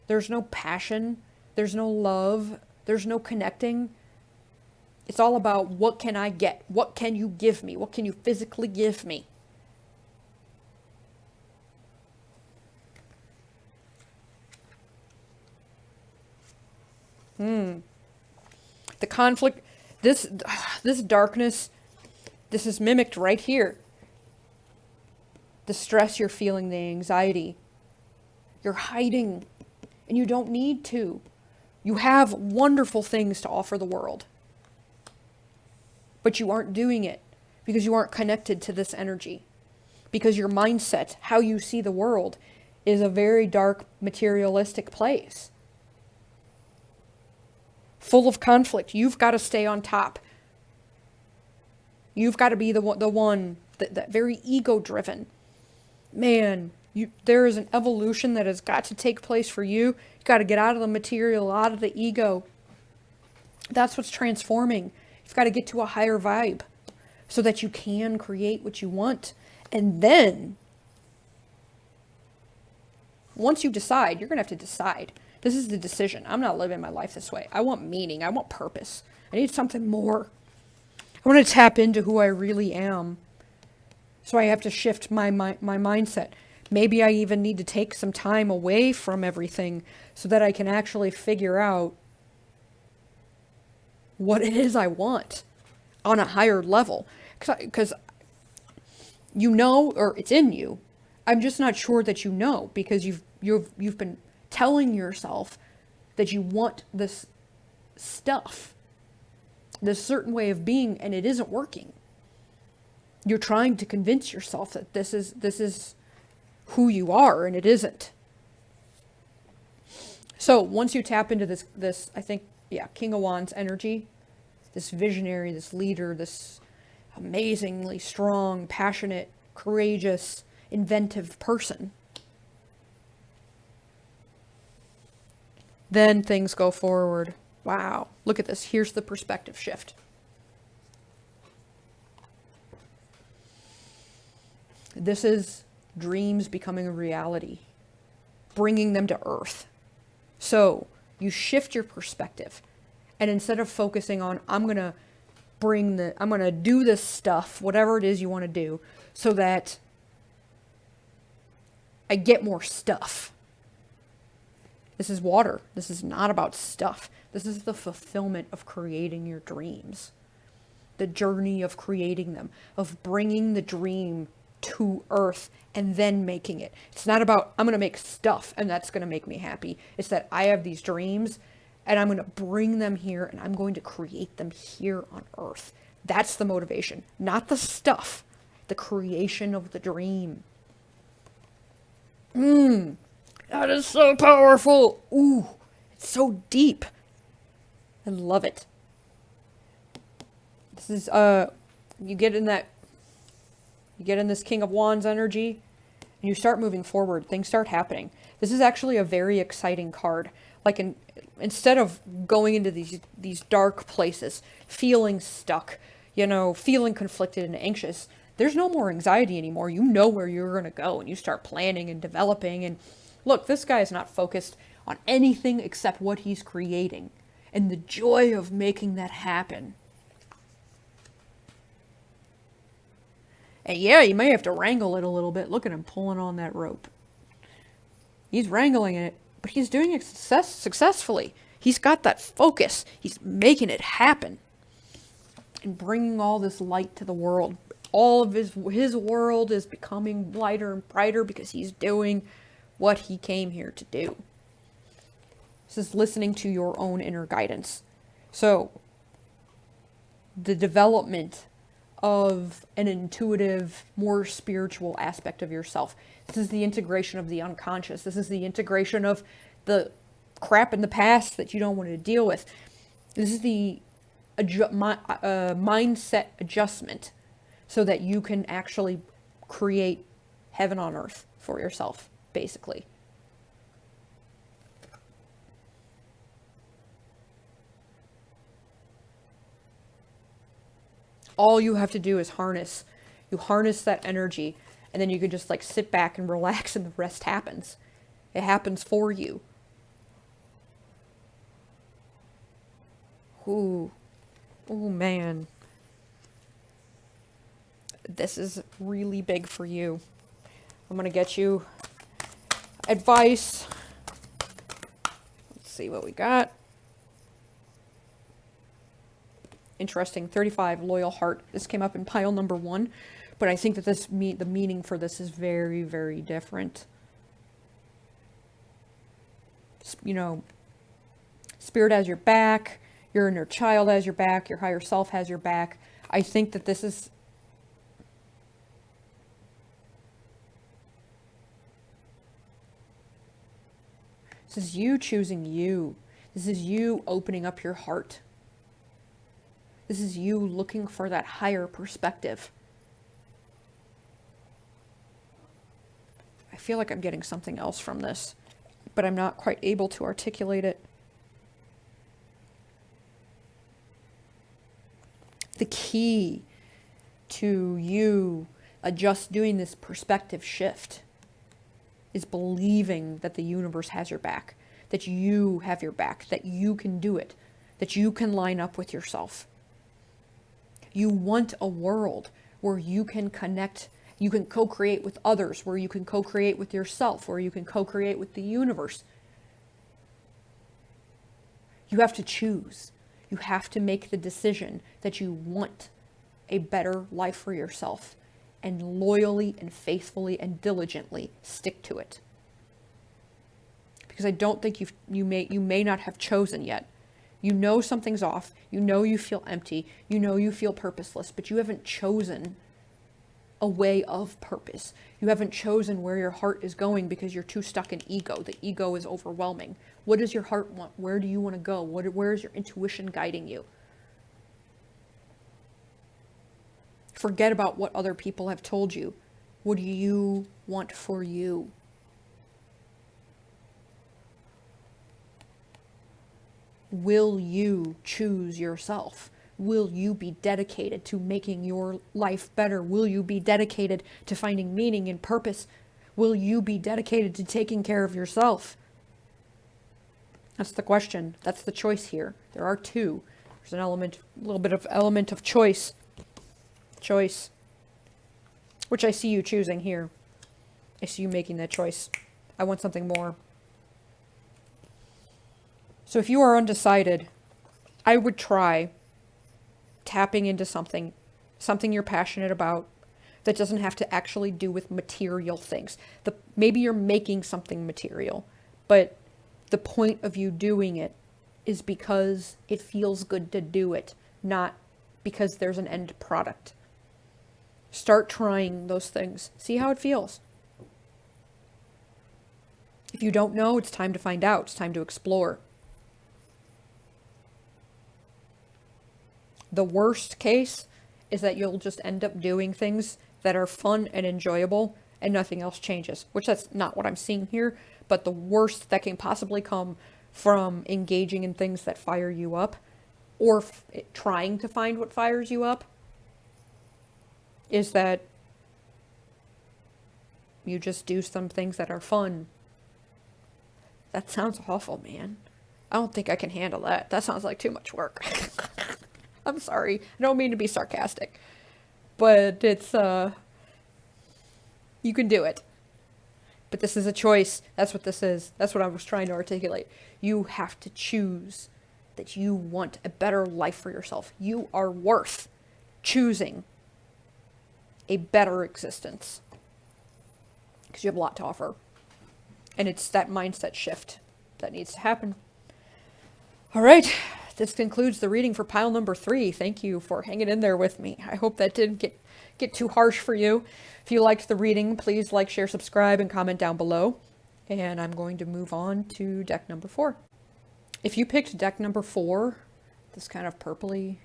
There's no passion. There's no love. There's no connecting. It's all about, what can I get? What can you give me? What can you physically give me? The conflict, this darkness, this is mimicked right here. The stress you're feeling, the anxiety. You're hiding, and you don't need to. You have wonderful things to offer the world. But you aren't doing it because you aren't connected to this energy. Because your mindset, how you see the world, is a very dark, materialistic place. Full of conflict. You've got to stay on top. You've got to be the one that very ego-driven. Man, there is an evolution that has got to take place for you. You've got to get out of the material, out of the ego. That's what's transforming. You've got to get to a higher vibe so that you can create what you want. And then, once you decide, you're going to have to decide. This is the decision. I'm not living my life this way. I want meaning. I want purpose. I need something more. I want to tap into who I really am. So I have to shift my mindset. Maybe I even need to take some time away from everything so that I can actually figure out what it is I want. on a higher level. Because you know, or it's in you. I'm just not sure that you know, because you've been telling yourself that you want this stuff, this certain way of being, and it isn't working. You're trying to convince yourself that this is who you are, and it isn't. So once you tap into this, I think, yeah, King of Wands energy, this visionary, this leader, this amazingly strong, passionate, courageous, inventive person, then things go forward. Wow, look at this. Here's the perspective shift. This is dreams becoming a reality, bringing them to earth. So you shift your perspective, and instead of focusing on, I'm going to do this stuff, whatever it is you want to do, so that I get more stuff. This is water. This is not about stuff. This is the fulfillment of creating your dreams. The journey of creating them, of bringing the dream to earth and then making it. It's not about, I'm going to make stuff and that's going to make me happy. It's that I have these dreams and I'm going to bring them here and I'm going to create them here on earth. That's the motivation, not the stuff, the creation of the dream. That is so powerful. Ooh, it's so deep. I love it. This is, you get in this King of Wands energy and you start moving forward. Things start happening. This is actually a very exciting card. Like instead of going into these dark places, feeling stuck, feeling conflicted and anxious, there's no more anxiety anymore. You know where you're going to go and you start planning and developing. And look, this guy is not focused on anything except what he's creating and the joy of making that happen. And yeah, you may have to wrangle it a little bit. Look at him pulling on that rope. He's wrangling it, but he's doing it successfully. He's got that focus. He's making it happen and bringing all this light to the world. All of his world is becoming lighter and brighter because he's doing what he came here to do. This is listening to your own inner guidance. So, the development of an intuitive, more spiritual aspect of yourself. This is the integration of the unconscious. This is the integration of the crap in the past that you don't want to deal with. This is the mindset adjustment so that you can actually create heaven on earth for yourself, basically. All you have to do is harness. You harness that energy, and then you can just sit back and relax, and the rest happens. It happens for you. Ooh. Oh, man. This is really big for you. I'm going to get you advice. Let's see what we got. Interesting. 35, loyal heart. This came up in pile number 1, but I think that the meaning for this is very, very different. Spirit has your back, your inner child has your back, your higher self has your back. I think that this is you choosing you. This is you opening up your heart. This is you looking for that higher perspective. I feel like I'm getting something else from this, but I'm not quite able to articulate it. The key to you doing this perspective shift is believing that the universe has your back, that you have your back, that you can do it, that you can line up with yourself. You want a world where you can connect, you can co-create with others, where you can co-create with yourself, where you can co-create with the universe. You have to choose. You have to make the decision that you want a better life for yourself, and loyally and faithfully and diligently stick to it. Because I don't think you may not have chosen yet. You know something's off. You know you feel empty. You know you feel purposeless, but you haven't chosen a way of purpose. You haven't chosen where your heart is going because you're too stuck in ego. The ego is overwhelming. What does your heart want? Where do you want to go? Where is your intuition guiding you? Forget about what other people have told you. What do you want for you? Will you choose yourself? Will you be dedicated to making your life better? Will you be dedicated to finding meaning and purpose? Will you be dedicated to taking care of yourself? That's the question. That's the choice here. There are two. There's a little bit of element of choice. Choice. Which I see you choosing here. I see you making that choice. I want something more. So if you are undecided, I would try tapping into something you're passionate about that doesn't have to actually do with material things. Maybe you're making something material, but the point of you doing it is because it feels good to do it, not because there's an end product. Start trying those things. See how it feels. If you don't know, it's time to find out. It's time to explore. The worst case is that you'll just end up doing things that are fun and enjoyable and nothing else changes, which that's not what I'm seeing here. But the worst that can possibly come from engaging in things that fire you up or trying to find what fires you up is that you just do some things that are fun. That sounds awful, man. I don't think I can handle that. That sounds like too much work. I'm sorry. I don't mean to be sarcastic. But it's, you can do it. But this is a choice. That's what this is. That's what I was trying to articulate. You have to choose that you want a better life for yourself. You are worth choosing a better existence. Because you have a lot to offer. And it's that mindset shift that needs to happen. All right. This concludes the reading for pile number 3. Thank you for hanging in there with me. I hope that didn't get too harsh for you. If you liked the reading, please like, share, subscribe, and comment down below. And I'm going to move on to deck number 4. If you picked deck number 4, this kind of purpley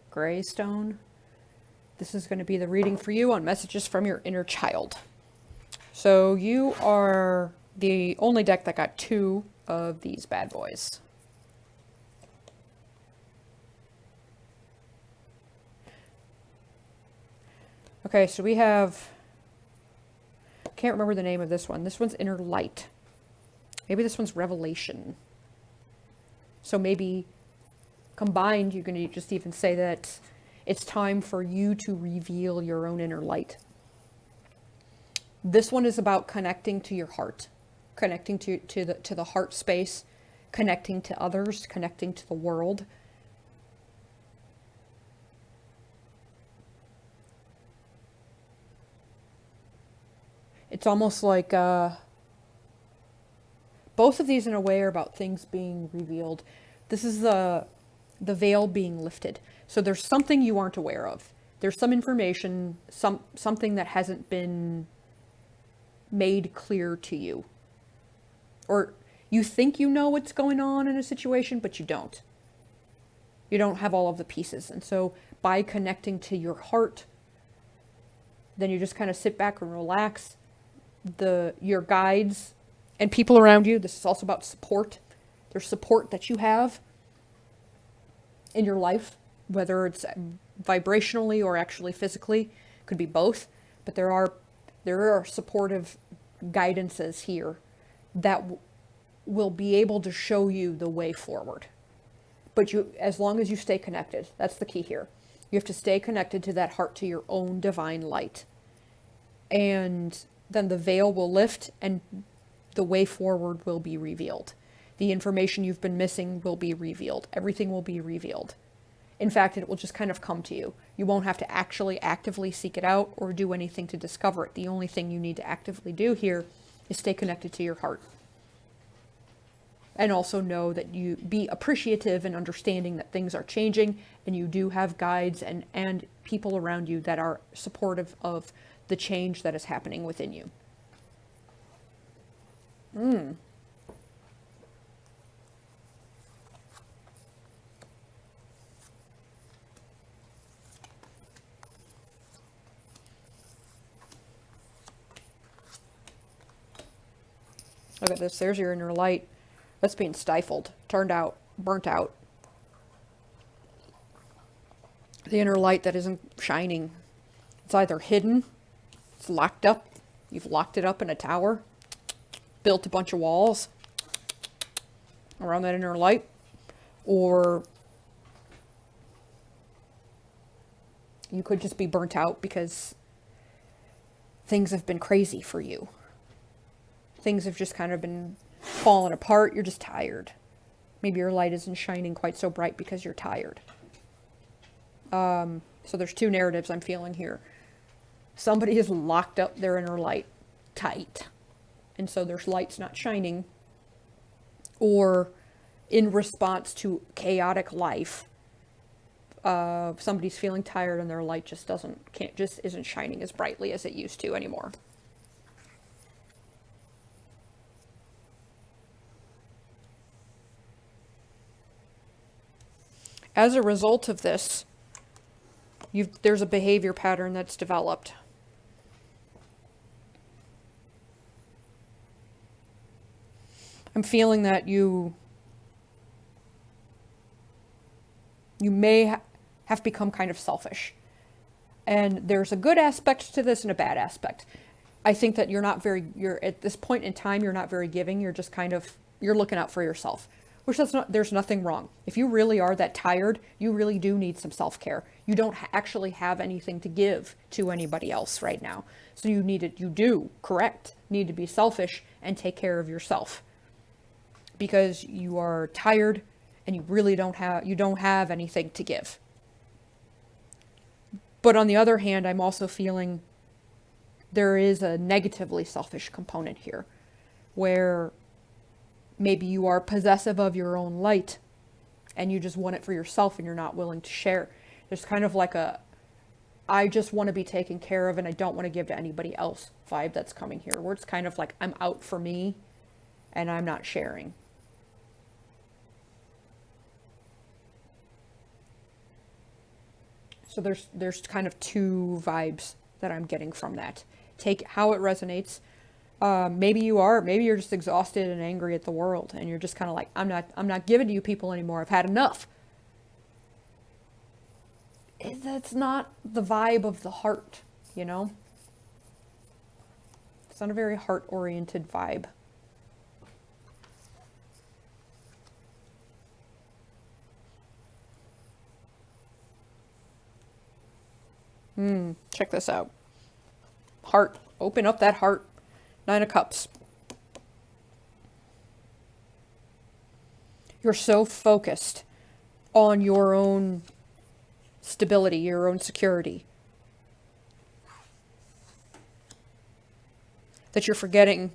gray stone, this is going to be the reading for you on messages from your inner child. So you are the only deck that got 2 of these bad boys. Okay, so we have, can't remember the name of this one. This one's Inner Light. Maybe this one's Revelation. So maybe combined, you can just even say that it's time for you to reveal your own inner light. This one is about connecting to your heart, connecting to the heart space, connecting to others, connecting to the world. It's almost like both of these in a way are about things being revealed. This is the veil being lifted. So there's something you aren't aware of. There's some information, something that hasn't been made clear to you. Or you think you know what's going on in a situation, but you don't. You don't have all of the pieces. And so by connecting to your heart, then you just kind of sit back and relax. Your guides and people around you, this is also about support. There's support that you have in your life, whether it's vibrationally or actually physically. Could be both, but there are supportive guidances here that will be able to show you the way forward. But as long as you stay connected, that's the key here. You have to stay connected to that heart, to your own divine light. And then the veil will lift and the way forward will be revealed. The information you've been missing will be revealed. Everything will be revealed. In fact, it will just kind of come to you. You won't have to actually actively seek it out or do anything to discover it. The only thing you need to actively do here is stay connected to your heart. And also know that you be appreciative and understanding that things are changing, and you do have guides and people around you that are supportive of the change that is happening within you. Look at this. There's your inner light. That's being stifled, turned out, burnt out. The inner light that isn't shining. It's either hidden, it's locked up, you've locked it up in a tower, built a bunch of walls around that inner light, or you could just be burnt out because things have been crazy for you. Things have just kind of been falling apart. You're just tired. Maybe your light isn't shining quite so bright because you're tired. So there's two narratives I'm feeling here. Somebody has locked up their inner light tight, and so their light's not shining. Or in response to chaotic life, somebody's feeling tired and their light just isn't shining as brightly as it used to anymore. As a result of this, there's a behavior pattern that's developed. I'm feeling that you may have become kind of selfish. And there's a good aspect to this and a bad aspect. I think that you're at this point in time, you're not very giving. You're just you're looking out for yourself. Which there's nothing wrong. If you really are that tired, you really do need some self-care. You don't actually have anything to give to anybody else right now. So you need to be selfish and take care of yourself. Because you are tired and you really don't have anything to give. But on the other hand, I'm also feeling there is a negatively selfish component here, where maybe you are possessive of your own light and you just want it for yourself and you're not willing to share. There's kind of like I just want to be taken care of and I don't want to give to anybody else vibe that's coming here, where it's kind of like I'm out for me and I'm not sharing. So there's kind of two vibes that I'm getting from that. Take how it resonates. Maybe you're just exhausted and angry at the world and you're just kind of like, I'm not giving to you people anymore. I've had enough. That's not the vibe of the heart, you know? It's not a very heart-oriented vibe. Check this out. Heart. Open up that heart. 9 of Cups. You're so focused on your own stability, your own security, that you're forgetting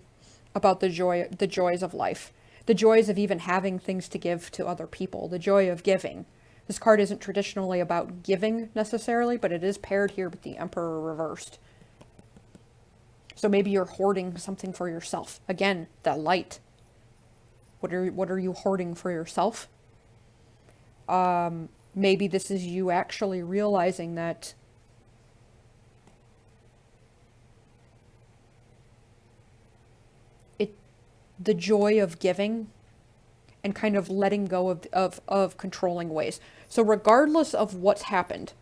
about the joys of life, the joys of even having things to give to other people, the joy of giving. This card isn't traditionally about giving necessarily, but it is paired here with the Emperor reversed. So maybe you're hoarding something for yourself. Again, that light. What are you hoarding for yourself? Maybe this is you actually realizing that the joy of giving and kind of letting go of controlling ways. So regardless of what's happened,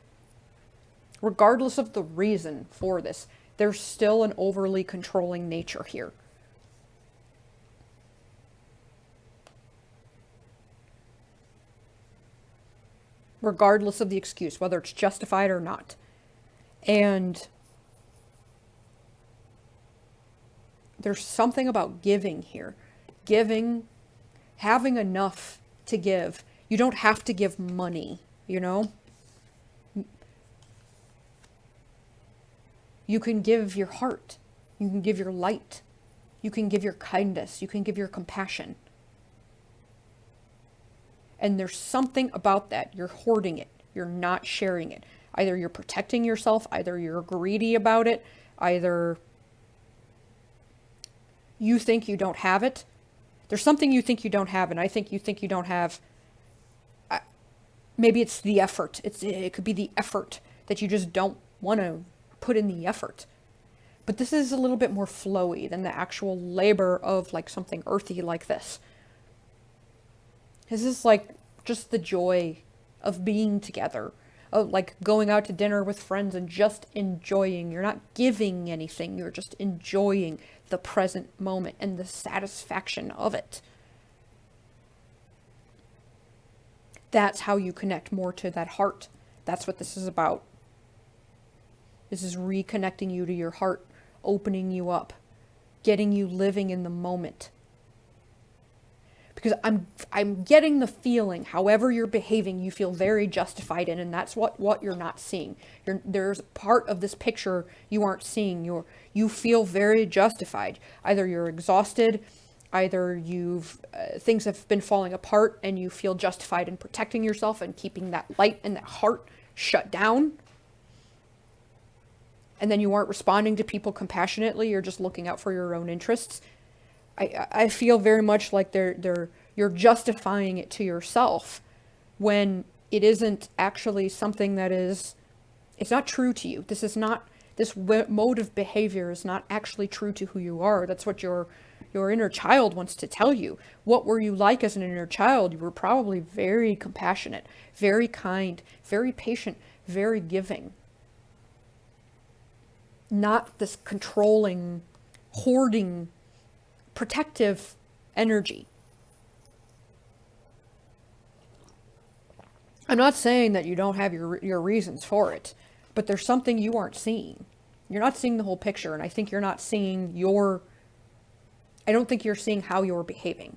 regardless of the reason for this, there's still an overly controlling nature here. Regardless of the excuse, whether it's justified or not. And there's something about giving here. Giving, having enough to give. You don't have to give money you know? You can give your heart. You can give your light. You can give your kindness. You can give your compassion. And there's something about that. You're hoarding it. You're not sharing it. Either you're protecting yourself, either you're greedy about it, either you think you don't have it. There's something you think you don't have, and I think you don't have. Maybe it's the effort. It could be the effort that you just don't want to put in the effort. But this is a little bit more flowy than the actual labor of like something earthy like this. This is like just the joy of being together, of like going out to dinner with friends and just enjoying. You're not giving anything, you're just enjoying the present moment and the satisfaction of it. That's how you connect more to that heart. That's what this is about. This is reconnecting you to your heart, opening you up, getting you living in the moment. Because I'm getting the feeling, however you're behaving, you feel very justified in, and that's what you're not seeing. There's part of this picture you aren't seeing. You feel very justified. Either you're exhausted, either things have been falling apart, and you feel justified in protecting yourself and keeping that light and that heart shut down. And then you aren't responding to people compassionately. You're just looking out for your own interests. I feel very much like you're justifying it to yourself when it isn't actually something that it's not true to you. This mode of behavior is not actually true to who you are. That's what your inner child wants to tell you. What were you like as an inner child? You were probably very compassionate, very kind, very patient, very giving. Not this controlling, hoarding, protective energy. I'm not saying that you don't have your reasons for it, but there's something you aren't seeing. You're not seeing the whole picture, and I think you're not seeing I don't think you're seeing how you're behaving.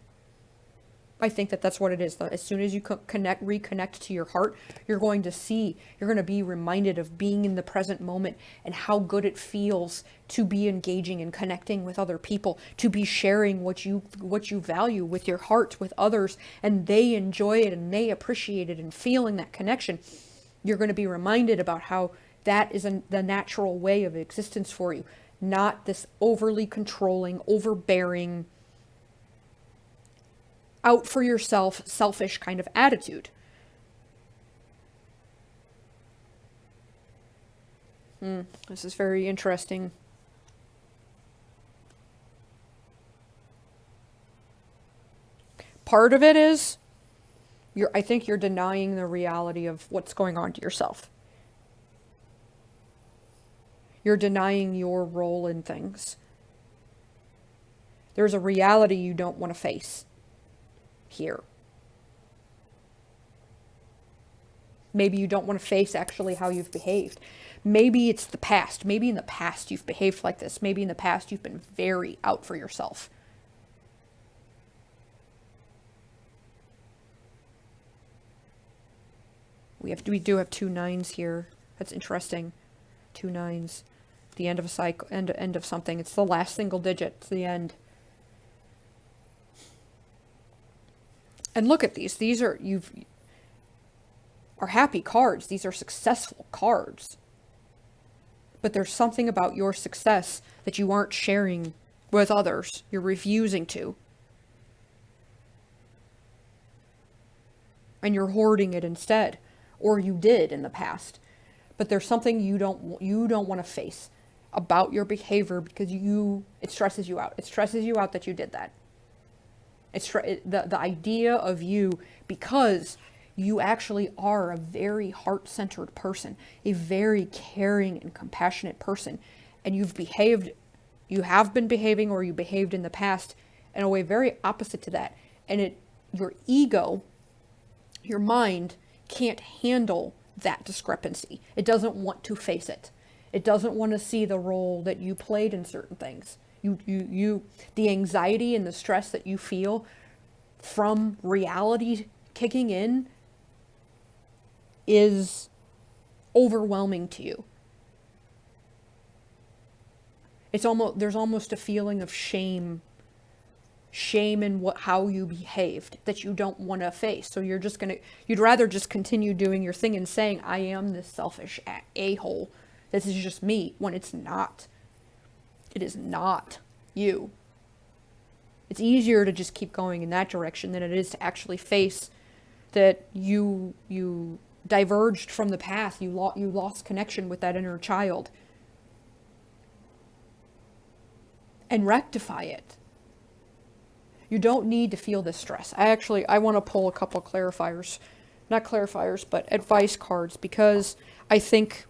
I think that's what it is. As soon as you reconnect to your heart, you're going to be reminded of being in the present moment and how good it feels to be engaging and connecting with other people, to be sharing what you value with your heart with others, and they enjoy it and they appreciate it, and feeling that connection. You're going to be reminded about how that is the natural way of existence for you, not this overly controlling, overbearing, out for yourself, selfish kind of attitude. This is very interesting. Part of it is, I think you're denying the reality of what's going on to yourself. You're denying your role in things. There's a reality you don't want to face here. Maybe you don't want to face actually how you've behaved. Maybe it's the past. Maybe in the past you've behaved like this. Maybe in the past you've been very out for yourself. We do have 2 9s here. That's interesting. 2 9s. The end of a cycle, end of something. It's the last single digit. It's the end. And look at these. These are happy cards. These are successful cards. But there's something about your success that you aren't sharing with others. You're refusing to. And you're hoarding it instead. Or you did in the past. But there's something you don't want to face about your behavior because it stresses you out. It stresses you out that you did that. The idea of you, because you actually are a very heart-centered person, a very caring and compassionate person, and you have been behaving, or you behaved in the past in a way very opposite to that. And your ego, your mind, can't handle that discrepancy. It doesn't want to face it. It doesn't want to see the role that you played in certain things. The anxiety and the stress that you feel from reality kicking in is overwhelming to you. There's almost a feeling of shame in how you behaved that you don't want to face. So you'd rather just continue doing your thing and saying, I am this selfish a-hole. This is just me, when it's not. It is not you. It's easier to just keep going in that direction than it is to actually face that you diverged from the path. You lost connection with that inner child. And rectify it. You don't need to feel this stress. I want to pull a couple clarifiers. Not clarifiers, but advice cards, because I think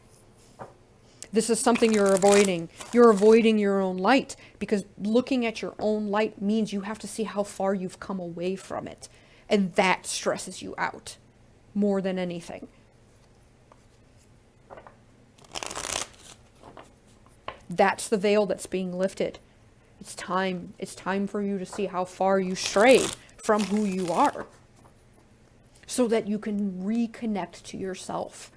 this is something you're avoiding. You're avoiding your own light, because looking at your own light means you have to see how far you've come away from it. And that stresses you out more than anything. That's the veil that's being lifted. It's time for you to see how far you strayed from who you are, so that you can reconnect to yourself.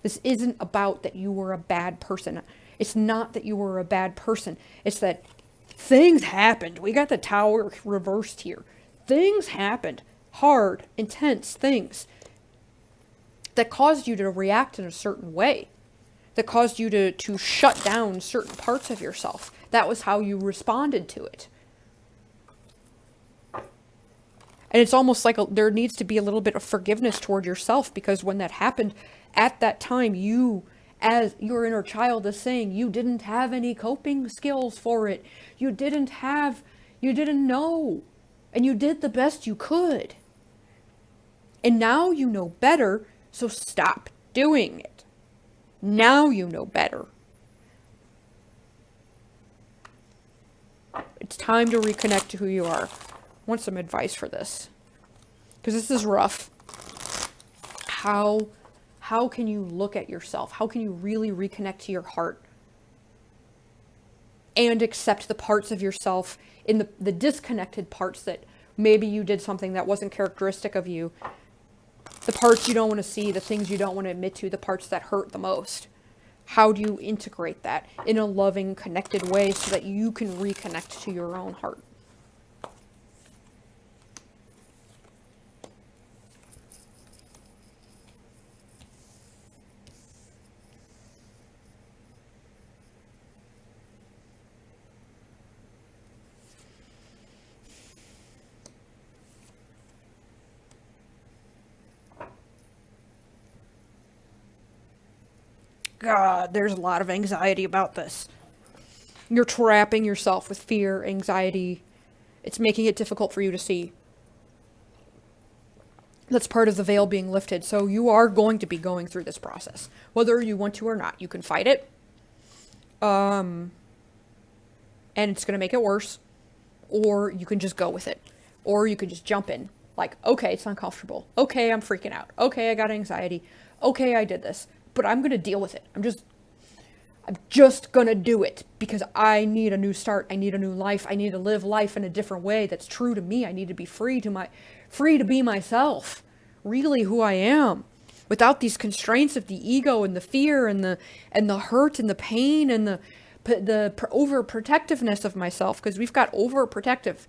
This isn't about that you were a bad person. It's not that you were a bad person. It's that things happened. We got the tower reversed here. Things happened. Hard, intense things that caused you to react in a certain way. That caused you to shut down certain parts of yourself. That was how you responded to it. And it's almost like there needs to be a little bit of forgiveness toward yourself, because when that happened, at that time, you, as your inner child is saying, you didn't have any coping skills for it. You didn't know. And you did the best you could. And now you know better, so stop doing it. Now you know better. It's time to reconnect to who you are. I want some advice for this, because this is rough. How can you look at yourself? How can you really reconnect to your heart and accept the parts of yourself in the disconnected parts that maybe you did something that wasn't characteristic of you? The parts you don't want to see, the things you don't want to admit to, the parts that hurt the most. How do you integrate that in a loving, connected way so that you can reconnect to your own heart? God, there's a lot of anxiety about this. You're trapping yourself with fear, anxiety. It's making it difficult for you to see. That's part of the veil being lifted. So you are going to be going through this process, whether you want to or not. You can fight it. And it's going to make it worse. Or you can just go with it. Or you can just jump in. Like, okay, it's uncomfortable. Okay, I'm freaking out. Okay, I got anxiety. Okay, I did this. But I'm going to deal with it. I'm just going to do it, because I need a new start. I need a new life. I need to live life in a different way that's true to me. I need to be free to be myself, really who I am, without these constraints of the ego and the fear and the hurt and the pain and the overprotectiveness of myself, because we've got overprotective.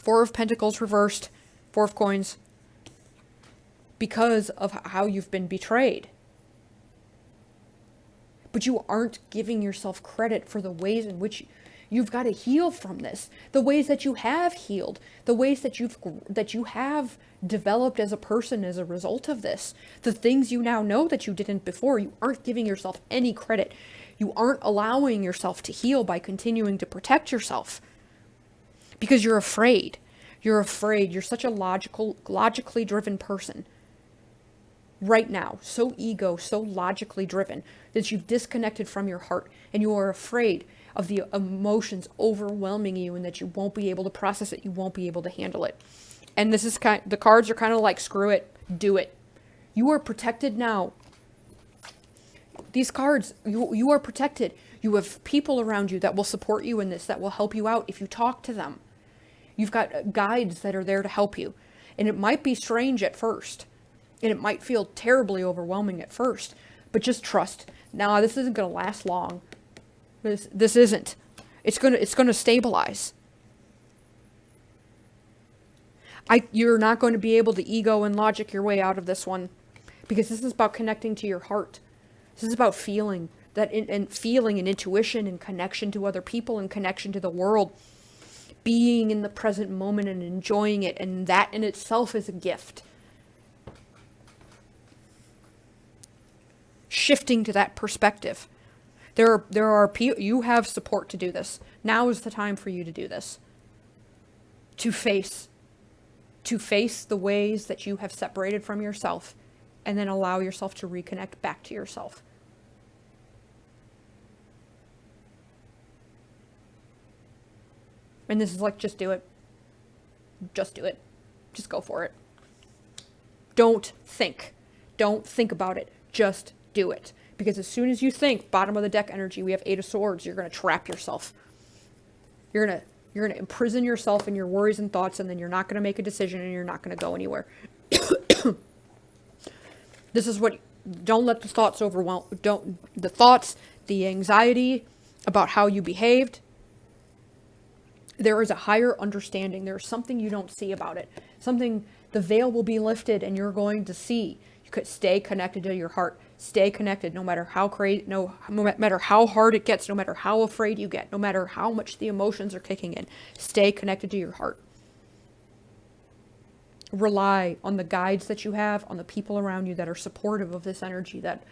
4 of Pentacles reversed, 4 of Coins, because of how you've been betrayed. But you aren't giving yourself credit for the ways in which you've got to heal from this. The ways that you have healed. The ways that you have developed as a person as a result of this. The things you now know that you didn't before. You aren't giving yourself any credit. You aren't allowing yourself to heal by continuing to protect yourself. Because you're afraid. You're afraid. You're such a logically driven person. Right now, so ego, so logically driven, that you've disconnected from your heart, and you are afraid of the emotions overwhelming you, and that you won't be able to process it, you won't be able to handle it. And this is the cards are kind of like, screw it, do it. You are protected now. These cards, you are protected. You have people around you that will support you in this, that will help you out if you talk to them. You've got guides that are there to help you. And it might be strange at first. And it might feel terribly overwhelming at first, but just trust. Now, this isn't going to last long. This isn't. It's going to stabilize. You're not going to be able to ego and logic your way out of this one, because this is about connecting to your heart. This is about feeling and feeling and intuition and connection to other people and connection to the world, being in the present moment and enjoying it, and that in itself is a gift. Shifting to that perspective. There are people, you have support to do this. Now is the time for you to do this. To face the ways that you have separated from yourself, and then allow yourself to reconnect back to yourself. And this is like, just do it. Just do it. Just go for it. Don't think about it. Just do it. Because as soon as you think, bottom of the deck energy, we have 8 of Swords, you're going to trap yourself. You're going to imprison yourself in your worries and thoughts, and then you're not going to make a decision, and you're not going to go anywhere. This is what, don't let the thoughts overwhelm, the anxiety about how you behaved. There is a higher understanding. There's something you don't see about it. The veil will be lifted, and you're going to see. You could stay connected to your heart. Stay connected, no matter how crazy, no matter how hard it gets, no matter how afraid you get, no matter how much the emotions are kicking in. Stay connected to your heart. Rely on the guides that you have, on the people around you that are supportive of this energy, that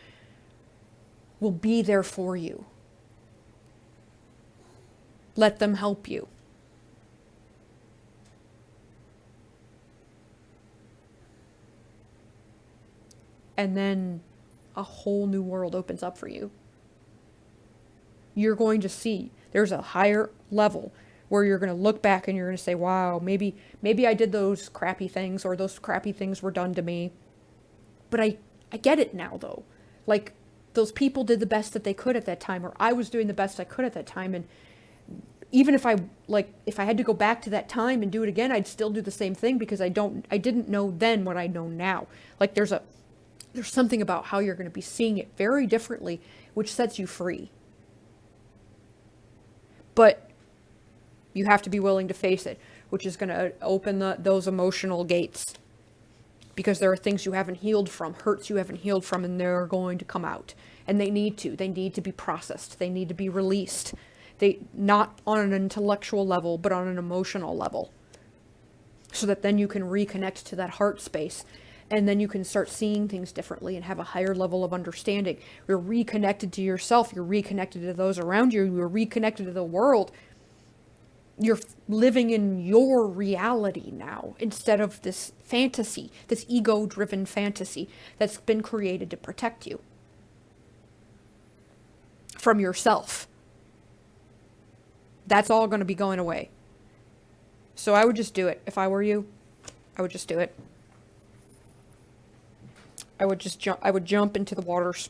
will be there for you. Let them help you. And then a whole new world opens up for you. You're going to see there's a higher level where you're going to look back and you're going to say, wow, maybe I did those crappy things, or those crappy things were done to me. But I get it now, though. Like, those people did the best that they could at that time, or I was doing the best I could at that time. And even if I had to go back to that time and do it again, I'd still do the same thing, because I didn't know then what I know now. Like, there's something about how you're going to be seeing it very differently, which sets you free. But you have to be willing to face it, which is going to open those emotional gates. Because there are things you haven't healed from, hurts you haven't healed from, and they're going to come out. And they need to. They need to be processed. They need to be released. Not on an intellectual level, but on an emotional level. So that then you can reconnect to that heart space. And then you can start seeing things differently and have a higher level of understanding. You're reconnected to yourself. You're reconnected to those around you. You're reconnected to the world. You're living in your reality now, instead of this fantasy, this ego-driven fantasy that's been created to protect you from yourself. That's all going to be going away. So I would just do it. If I were you, I would just do it. I would jump into the waters,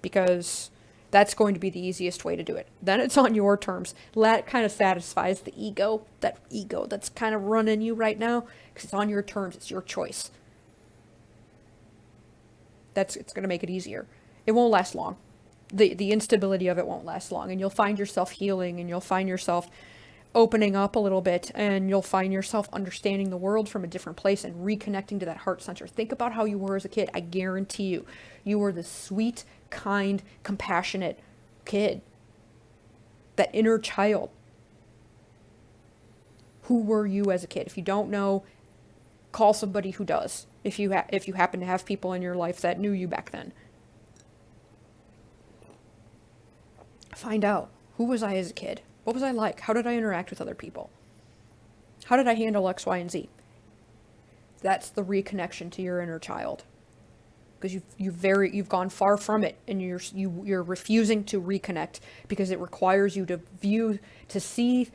because that's going to be the easiest way to do it. Then it's on your terms. That kind of satisfies the ego, that ego that's kind of running you right now, because it's on your terms. It's your choice. It's going to make it easier. It won't last long. The instability of it won't last long, and you'll find yourself healing, and you'll find yourself opening up a little bit, and you'll find yourself understanding the world from a different place and reconnecting to that heart center. Think about how you were as a kid. I guarantee you were the sweet, kind, compassionate kid. That inner child. Who were you as a kid? If you don't know, call somebody who does. If you happen to have people in your life that knew you back then. Find out, who was I as a kid? What was I like? How did I interact with other people? How did I handle X, Y, and Z? That's the reconnection to your inner child. Because you've gone far from it, and you're refusing to reconnect, because it requires you to see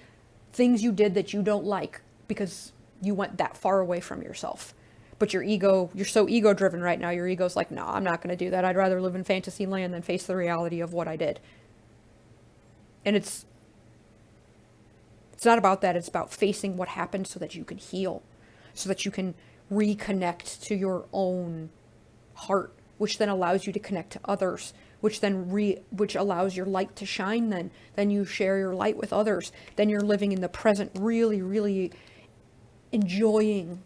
things you did that you don't like, because you went that far away from yourself. But you're so ego driven right now. Your ego's like, no, I'm not going to do that. I'd rather live in fantasy land than face the reality of what I did. And it's not about that. It's about facing what happened so that you can heal, so that you can reconnect to your own heart, which then allows you to connect to others, which allows your light to shine. Then you share your light with others. Then you're living in the present, really, really enjoying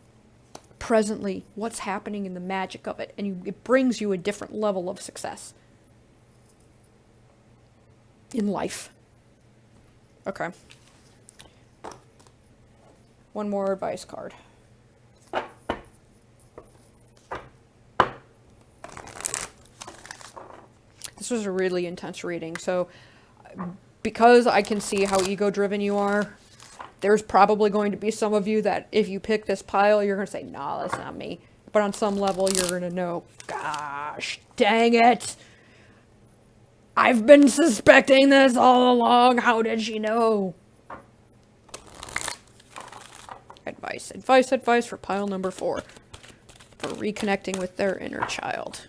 presently what's happening in the magic of it, and it brings you a different level of success in life. Okay. One more advice card. This was a really intense reading, so because I can see how ego-driven you are, there's probably going to be some of you that if you pick this pile, you're going to say, nah, that's not me. But on some level, you're going to know, gosh, dang it. I've been suspecting this all along. How did she know? Advice for pile number 4. For reconnecting with their inner child.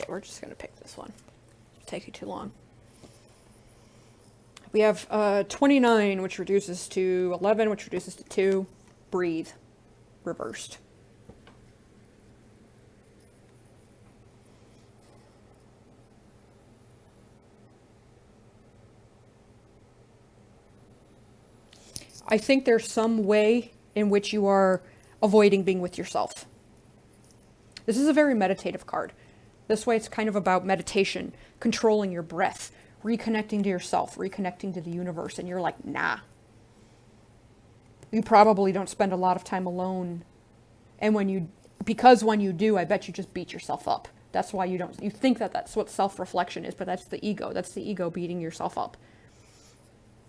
We're just going to pick this one. It'll take you too long. We have 29, which reduces to 11, which reduces to 2. Breathe. Reversed. I think there's some way in which you are avoiding being with yourself. This is a very meditative card. This way it's kind of about meditation, controlling your breath, reconnecting to yourself, reconnecting to the universe, and you're like, nah. You probably don't spend a lot of time alone. And when you do, I bet you just beat yourself up. That's why you think that that's what self-reflection is, but that's the ego. That's the ego beating yourself up.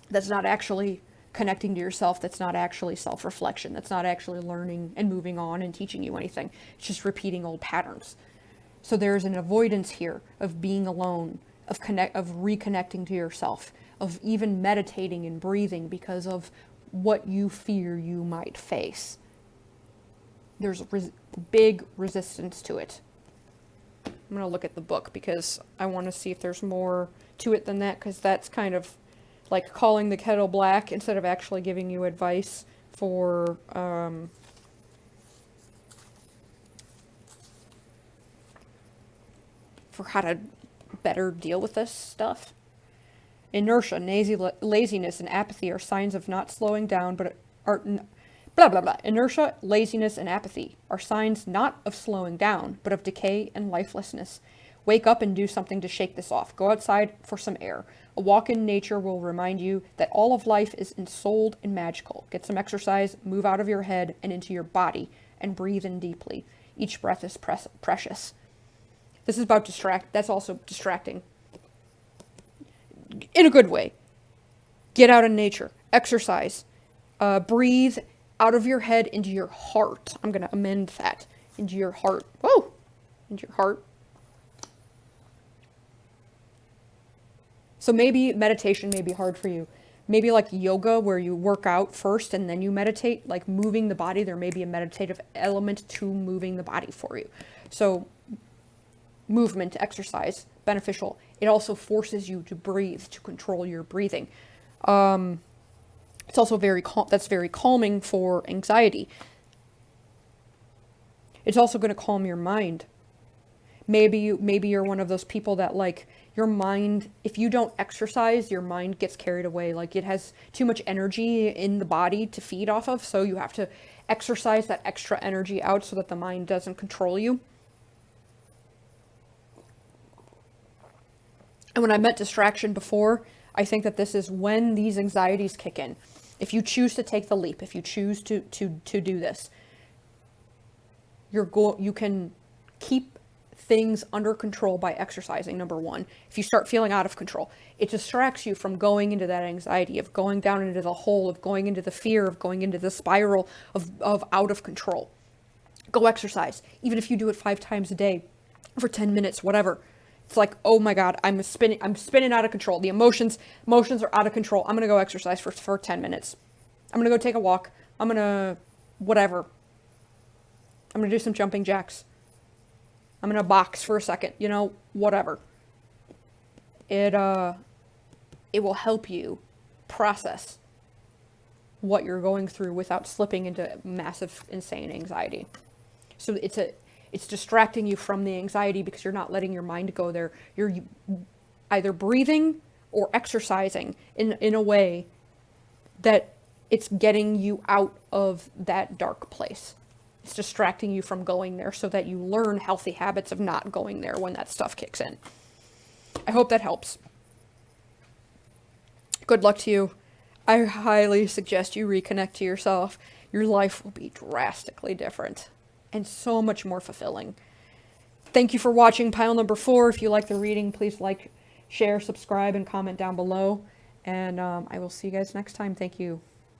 That's not actually connecting to yourself. That's not actually self-reflection. That's not actually learning and moving on and teaching you anything. It's just repeating old patterns. So there's an avoidance here of being alone, of reconnecting to yourself, of even meditating and breathing because of what you fear you might face. There's big resistance to it. I'm going to look at the book because I want to see if there's more to it than that, because that's kind of like calling the kettle black instead of actually giving you advice for how to better deal with this stuff. Inertia, laziness, and apathy are signs of not slowing down, but blah, blah, blah. Inertia, laziness, and apathy are signs not of slowing down, but of decay and lifelessness. Wake up and do something to shake this off. Go outside for some air. A walk in nature will remind you that all of life is ensouled and magical. Get some exercise, move out of your head and into your body, and breathe in deeply. Each breath is precious. This is about that's also distracting. In a good way. Get out in nature. Exercise. Breathe out of your head into your heart. I'm going to amend that. Into your heart. Whoa! Into your heart. So maybe meditation may be hard for you. Maybe like yoga where you work out first and then you meditate, like moving the body. There may be a meditative element to moving the body for you. So movement, exercise, beneficial. It also forces you to breathe, to control your breathing. It's also that's very calming for anxiety. It's also going to calm your mind. Maybe you're one of those people that like your mind, if you don't exercise, your mind gets carried away. Like it has too much energy in the body to feed off of. So you have to exercise that extra energy out so that the mind doesn't control you. And when I meant distraction before, I think that this is when these anxieties kick in. If you choose to take the leap, if you choose to do this, you can keep things under control by exercising, number one. If you start feeling out of control, it distracts you from going into that anxiety, of going down into the hole, of going into the fear, of going into the spiral of out of control. Go exercise. Even if you do it 5 times a day for 10 minutes, whatever. It's like, oh my God, I'm spinning out of control. The emotions are out of control. I'm going to go exercise for 10 minutes. I'm going to go take a walk. I'm going to, whatever. I'm going to do some jumping jacks. I'm going to box for a second, whatever. It will help you process what you're going through without slipping into massive, insane anxiety. So it's distracting you from the anxiety because you're not letting your mind go there. You're either breathing or exercising in a way that it's getting you out of that dark place. It's distracting you from going there so that you learn healthy habits of not going there when that stuff kicks in. I hope that helps. Good luck to you. I highly suggest you reconnect to yourself. Your life will be drastically different and so much more fulfilling. Thank you for watching pile number 4. If you like the reading, please like, share, subscribe, and comment down below. And I will see you guys next time. Thank you.